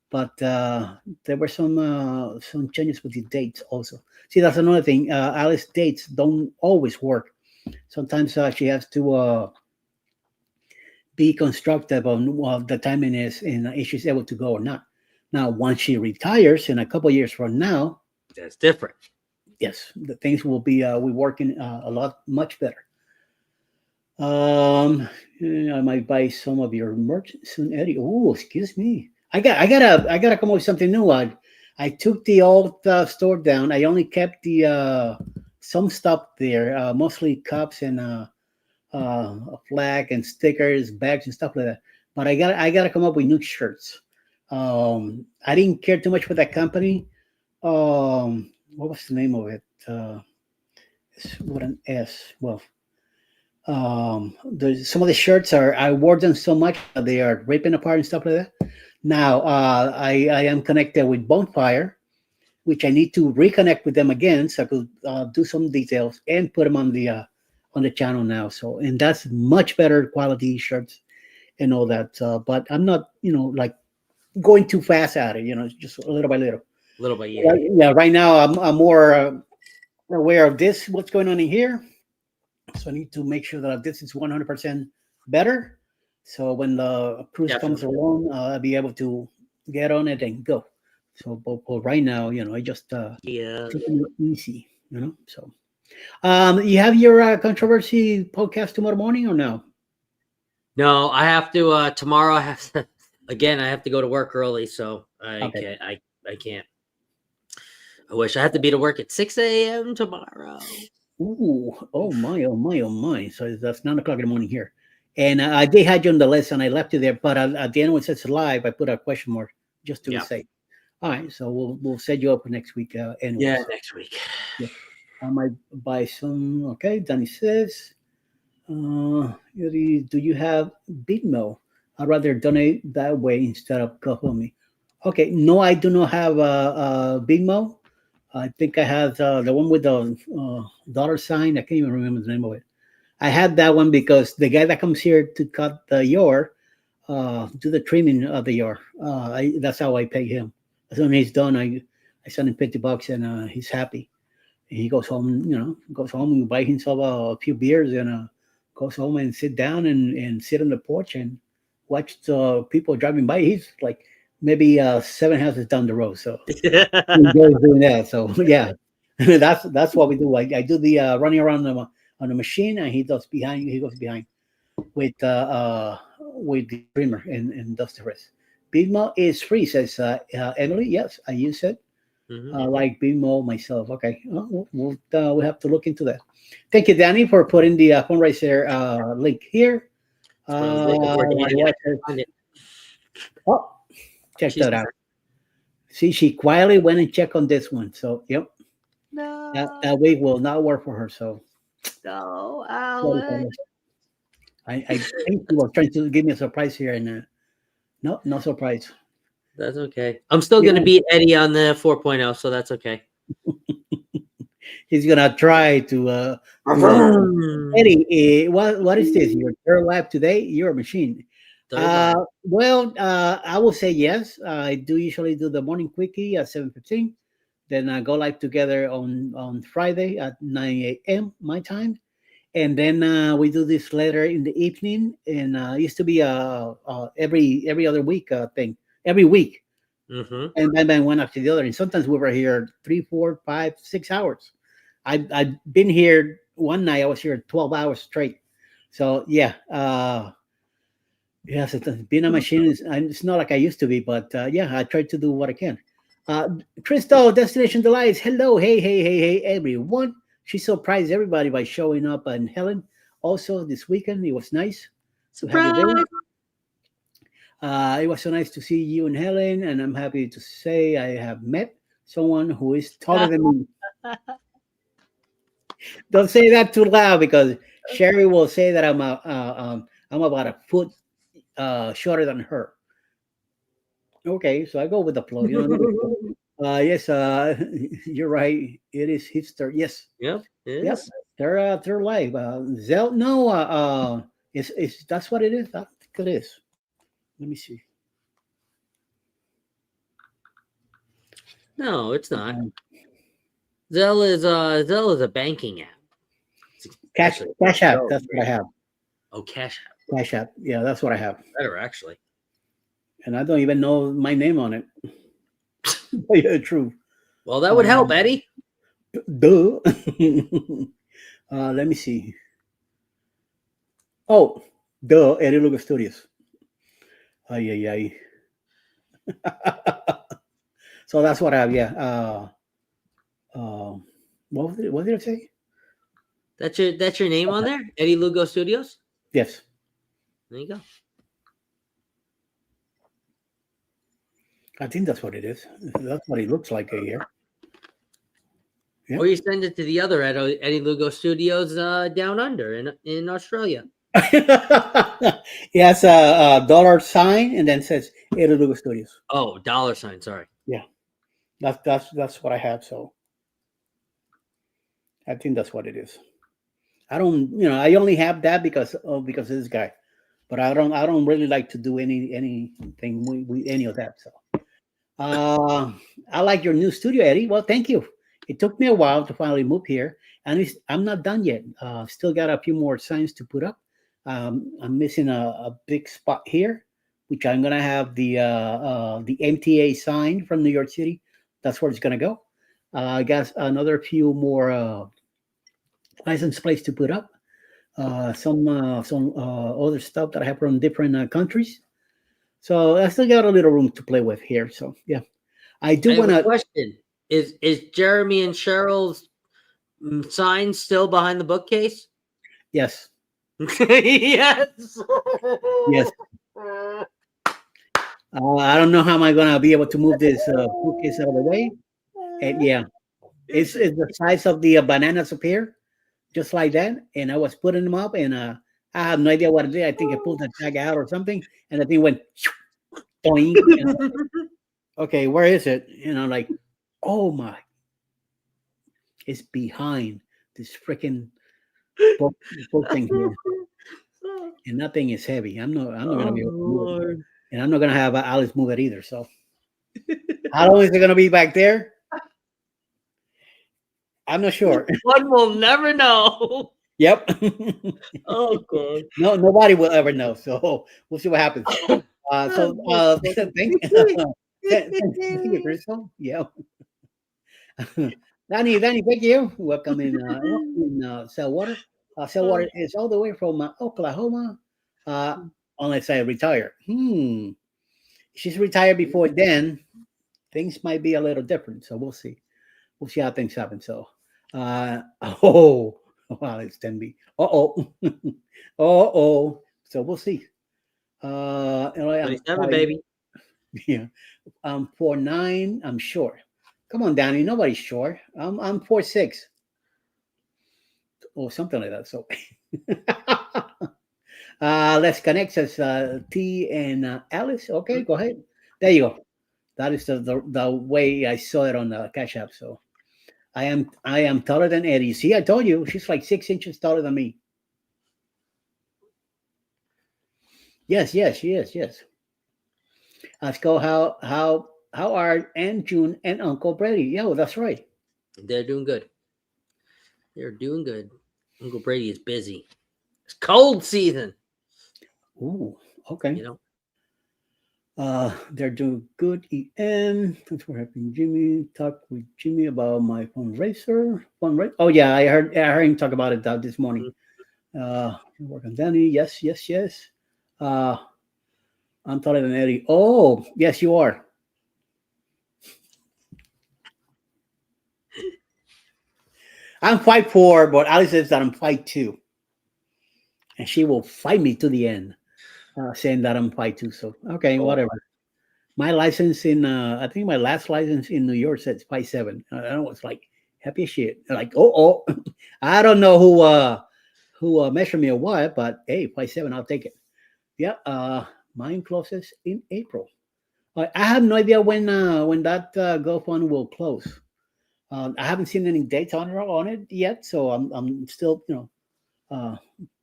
but there were some changes with the dates also. See, that's another thing. Alice's dates don't always work. Sometimes she has to be constructive on what the timing is, and if she's able to go or not. Now, once she retires in a couple of years from now, that's different. Yes, the things will be we working a lot much better. I might buy some of your merch soon, Eddie. Oh, excuse me. I gotta come up with something new. I took the old store down. I only kept the some stuff there, mostly cups and a flag and stickers, bags and stuff like that. But I gotta come up with new shirts. I didn't care too much for that company. What was the name of it? It's with an S. Well, some of the shirts I wore them so much that they are ripping apart and stuff like that. Now I am connected with Bonfire, which I need to reconnect with them again so I could do some details and put them on the channel now. So, and that's much better quality shirts and all that. But I'm not like going too fast at it. Just little by little. Little by little. Yeah. Right now I'm more aware of this, what's going on in here. So I need to make sure that this is 100% better. So when the cruise comes along, I'll be able to get on it and go. So, but right now, I just taking it easy, So, you have your controversy podcast tomorrow morning or no? No, I have to tomorrow. I have to Again, I have to go to work early, so I Okay. can't. I can't. I wish I had to be to work at 6 a.m. tomorrow. Ooh, oh my, oh my, oh my. So that's 9 o'clock in the morning here. And I did had you on the list and I left you there, but at the end when it says live, I put a question mark just to be Yeah. safe. All right, so we'll set you up for next week. Anyways. Yeah, next week. Yeah. I might buy some. Okay, Danny says, Yuri, do you have Bitmo? I'd rather donate that way instead of GoFundMe. Okay, no, I do not have Bitmo. I think I have the one with the dollar sign. I can't even remember the name of it. I had that one because the guy that comes here to cut the yard, do the trimming of the yard. That's how I pay him. As soon as he's done, I send him $50 and he's happy. He goes home, goes home and buy himself a few beers and goes home and sit down and sit on the porch and watch the people driving by. He's like maybe 7 houses down the road, so he enjoys doing that. So yeah, that's what we do. I do the running around on the machine, and he does behind. He goes behind with the trimmer and does the rest. Bigmo is free, says Emily. Yes, I use it. Mhm. Like Bimo myself. Okay, we'll have to look into that. Thank you, Danny, for putting the fundraiser link here. That's what I was looking for, Danny. I couldn't find it. Oh, check She's that out. See, she quietly went and checked on this one. So, yep, No, that week will not work for her. So, no, sorry, Alex. Thomas. I think he was trying to give me a surprise here, and no surprise. That's okay. I'm still going to beat Eddie on the 4.0, so that's okay. He's gonna try to. Eddie, what is this? Your third lap today? You're a machine. Well, I will say yes. I do usually do the morning quickie at 7:15. Then I go live together on Friday at 9 a.m. my time, and then we do this later in the evening. And it used to be every other week thing, every week, and then one after the other. And sometimes we were here 3, 4, 5, 6 hours. I've been here one night. I was here 12 hours straight. So yeah, yes, being a machine is it's not like I used to be, but yeah, I try to do what I can. Crystal, Destination Delights. Hello, hey, everyone. She surprised everybody by showing up, and Helen also this weekend. It was nice to have you there. It was so nice to see you and Helen, and I'm happy to say I have met someone who is taller than me. Don't say that too loud because Sherry will say that I'm about a foot shorter than her. Okay, so I go with the flow. Yes, you're right. It is hipster. Yes. Yep. Yes. They're live. Zell. No. It's that's what it is. I think it is. Let me see. No, it's not. Zelle is a banking app. Cash App. That's what I have. Oh, Cash App. Cash App. Yeah, that's what I have. Better actually. And I don't even know my name on it. Yeah, true. Well, that would help, Eddie. Duh. Let me see. Oh, duh. Eddie Lugo Studios. Ay. So that's what I have. Yeah. What did I say? That's your name on there, Eddie Lugo Studios. Yes. There you go. I think that's what it is. That's what it looks like here. Yeah. Or you send it to the other Eddie Lugo Studios down under in Australia. He has a dollar sign and then says Eddie Lugo Studios. Oh, $. Sorry. Yeah, that's what I have. So I think that's what it is. I don't, I only have that because of this guy, but I don't really like to do anything with any of that. So I like your new studio, Eddie. Well, thank you. It took me a while to finally move here, and I'm not done yet. Still got a few more signs to put up. I'm missing a big spot here, which I'm gonna have the MTA sign from New York City. That's where it's gonna go. I got another few more license plates to put up. Some other stuff that I have from different countries. So I still got a little room to play with here. So yeah, I do I have want a to. question. Is Jeremy and Cheryl's sign still behind the bookcase? Yes, Yes. yes. I don't know how am I gonna be able to move this bookcase out of the way. And yeah, it's the size of the bananas up here, just like that. And I was putting them up, and I have no idea what it did. I think I pulled the tag out or something, and the thing went doing. And I'm like, okay, where is it? And I'm like, oh my, it's behind this freaking book, book thing here, and that thing is heavy. I'm not Oh gonna be able to move it, Lord. and I'm not gonna have Alice move it either. So how long is it gonna be back there? I'm not sure. One will never know. Yep. Oh God. No, nobody will ever know. So we'll see what happens. Thank, thank you, Crystal. Yeah. Danny, thank you. Welcome in Saltwater. Saltwater is all the way from Oklahoma. Uh, unless I retire. She's retired before then. Things might be a little different. So we'll see. We'll see how things happen. So, oh, wow, it's 10B. Oh. So we'll see. And I am 27, baby. yeah. I'm 4'9". I'm short. Come on, Danny. Nobody's short. I'm 4'6" or something like that. So let's connect. Says T and Alice. Okay, go ahead. There you go. That is the way I saw it on the Cash App. So I am taller than Eddie. See, I told you she's like 6 inches taller than me. Yes, she is. Yes. Ask go how are Aunt June and Uncle Brady? Yeah, well, that's right. They're doing good. They're doing good. Uncle Brady is busy. It's cold season. Ooh, okay. You know. They're doing good. EM. Thanks for helping Jimmy. Talk with Jimmy about my fundraiser. Fundraiser. Oh yeah, I heard him talk about it this morning. Work on Danny. Yes. Uh, I'm taller than Eddie. Oh, yes, you are. I'm 5'4", but Alice says that I'm 5'2", and she will fight me to the end, saying that I'm 5'2". So okay, whatever. My license in I think my last license in New York says 5'7". I know it's like happy as shit. Like oh, I don't know who measured me or what, but hey, 5'7", I'll take it. Yeah, mine closes in April. I have no idea when that GoFund will close. I haven't seen any dates on it yet, so I'm still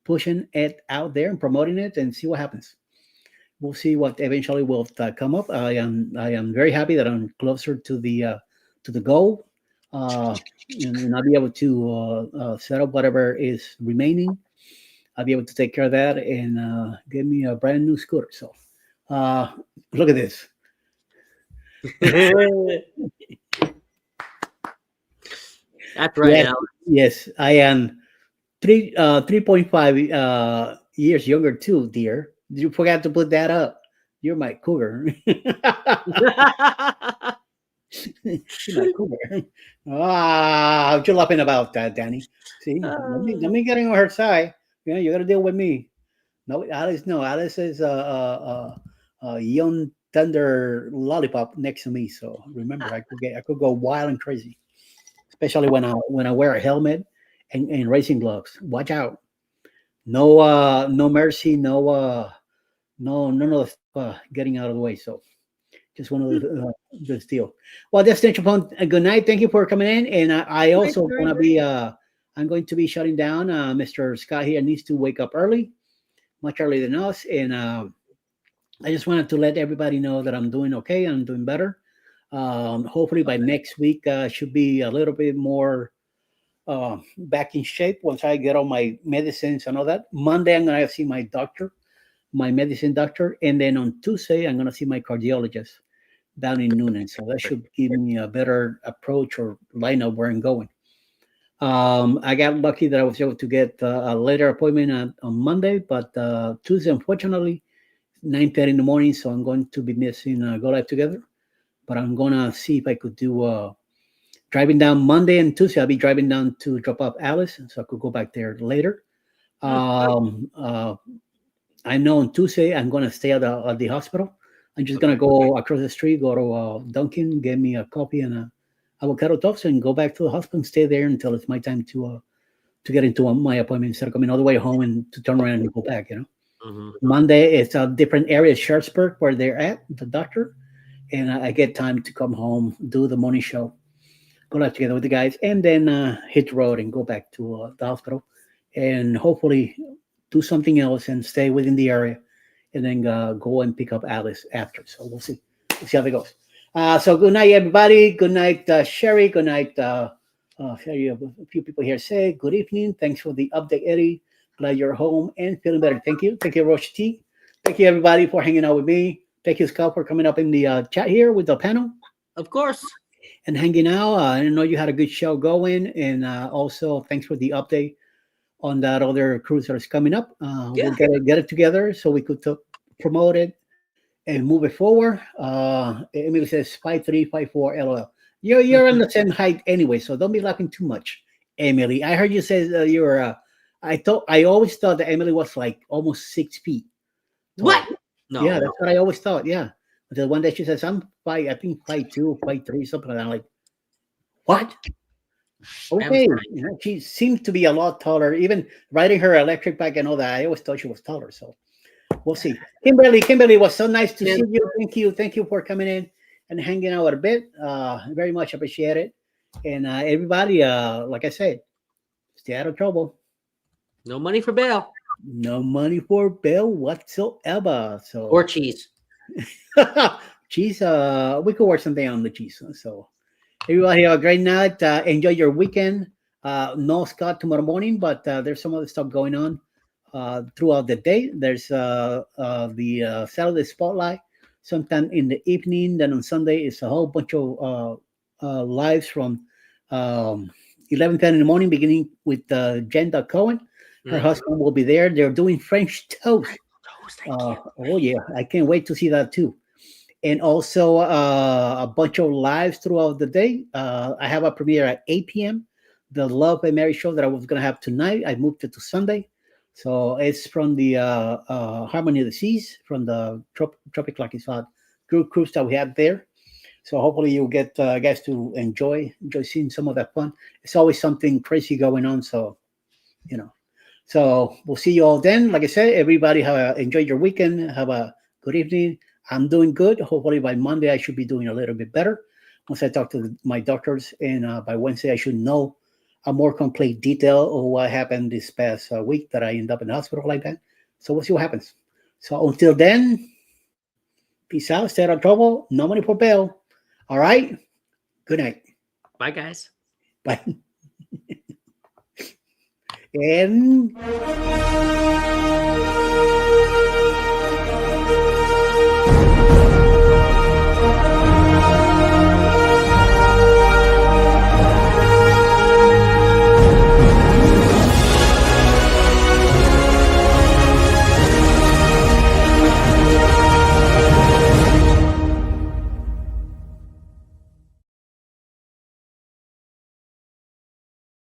pushing it out there and promoting it and see what happens. We'll see what eventually will come up. I am very happy that I'm closer to the goal, and I'll be able to set up whatever is remaining. I'll be able to take care of that and get me a brand new scooter. So look at this. That's right, Yes, Alex. yes, I am 3.5 years younger too, dear. You forgot to put that up. You're my cougar. You're my cougar. What you laughing about that, Danny? See, let me get on her side. Yeah, you got to deal with me. No, Alice. No, Alice is a young tender lollipop next to me. So remember, I could go wild and crazy, especially when I wear a helmet and racing gloves. Watch out. No mercy, no none of the stuff, getting out of the way. So just one of those deal. Well, Destination Phone. Good night. Thank you for coming in. And I also want to be. I'm going to be shutting down. Mr. Scott here needs to wake up early, much earlier than us, and I just wanted to let everybody know that I'm doing okay. I'm doing better. Hopefully by next week, should be a little bit more back in shape once I get all my medicines and all that. Monday, I'm going to see my doctor, my medicine doctor. And then on Tuesday, I'm going to see my cardiologist down in Noonan. So that should give me a better approach or line of where I'm going. I got lucky that I was able to get a later appointment on Monday, but Tuesday, unfortunately, 9:30 in the morning, so I'm going to be missing Go Live Together. But I'm gonna see if I could do driving down Monday and Tuesday. I'll be driving down to drop off Alice, so I could go back there later. I know on Tuesday I'm gonna stay at the hospital. I'm just gonna go across the street, go to Dunkin', get me a coffee and a avocado toast, and go back to the hospital and stay there until it's my time to get into my appointment instead of coming all the way home and to turn around and go back. Monday it's a different area, Sharpsburg, where they're at the doctor, and I get time to come home, do the morning show, go live together with the guys, and then hit the road and go back to the hospital, and hopefully do something else and stay within the area, and then go and pick up Alice after. So we'll see how that goes. So good night, everybody. Good night, Sherry. Good night. Sherry, a few people here say good evening. Thanks for the update, Eddie. Glad you're home and feeling better. Thank you. Thank you, Roche T. Thank you, everybody, for hanging out with me. Thank you, Scott, for coming up in the chat here with the panel. Of course. And hanging out. I know you had a good show going. And also, thanks for the update on that other cruise that is coming up. We'll get it together so we could promote it and move it forward. Emily says 5354 LOL. You're on the same height anyway, so don't be laughing too much, Emily. I heard you say you're. I always thought that Emily was like almost 6 feet. What? No. Yeah, that's what I always thought. Yeah. Until one day she says, I'm 5, I think 5'2", 5'3", something like that. I'm like, what? Okay. She seems to be a lot taller. Even riding her electric bike and all that, I always thought she was taller. So we'll see. Kimberly, it was so nice to see you. Thank you for coming in and hanging out a bit. Very much appreciate it. And everybody, like I said, stay out of trouble. No money for bail. No money for bail whatsoever. So or cheese. Cheese. We could work something on the cheese. So everybody have a great night. Enjoy your weekend. No Scott tomorrow morning, but there's some other stuff going on throughout the day. There's the Saturday Spotlight sometime in the evening. Then on Sunday, it's a whole bunch of lives from 11:10 in the morning, beginning with Jen Cohen. Her husband will be there. They're doing French toast. Oh, yeah. I can't wait to see that, too. And also a bunch of lives throughout the day. I have a premiere at 8 p.m. The Love and Mary show that I was going to have tonight, I moved it to Sunday. So it's from the Harmony of the Seas, from the Tropic Lucky Spot group cruise that we have there. So hopefully you'll get guys to enjoy seeing some of that fun. It's always something crazy going on. So, So we'll see you all then. Like I said, everybody enjoy your weekend. Have a good evening. I'm doing good. Hopefully by Monday, I should be doing a little bit better. Once I talk to my doctors, and by Wednesday, I should know a more complete detail of what happened this past week that I ended up in the hospital like that. So we'll see what happens. So until then, peace out. Stay out of trouble. No money for bail. All right. Good night. Bye, guys. Bye. And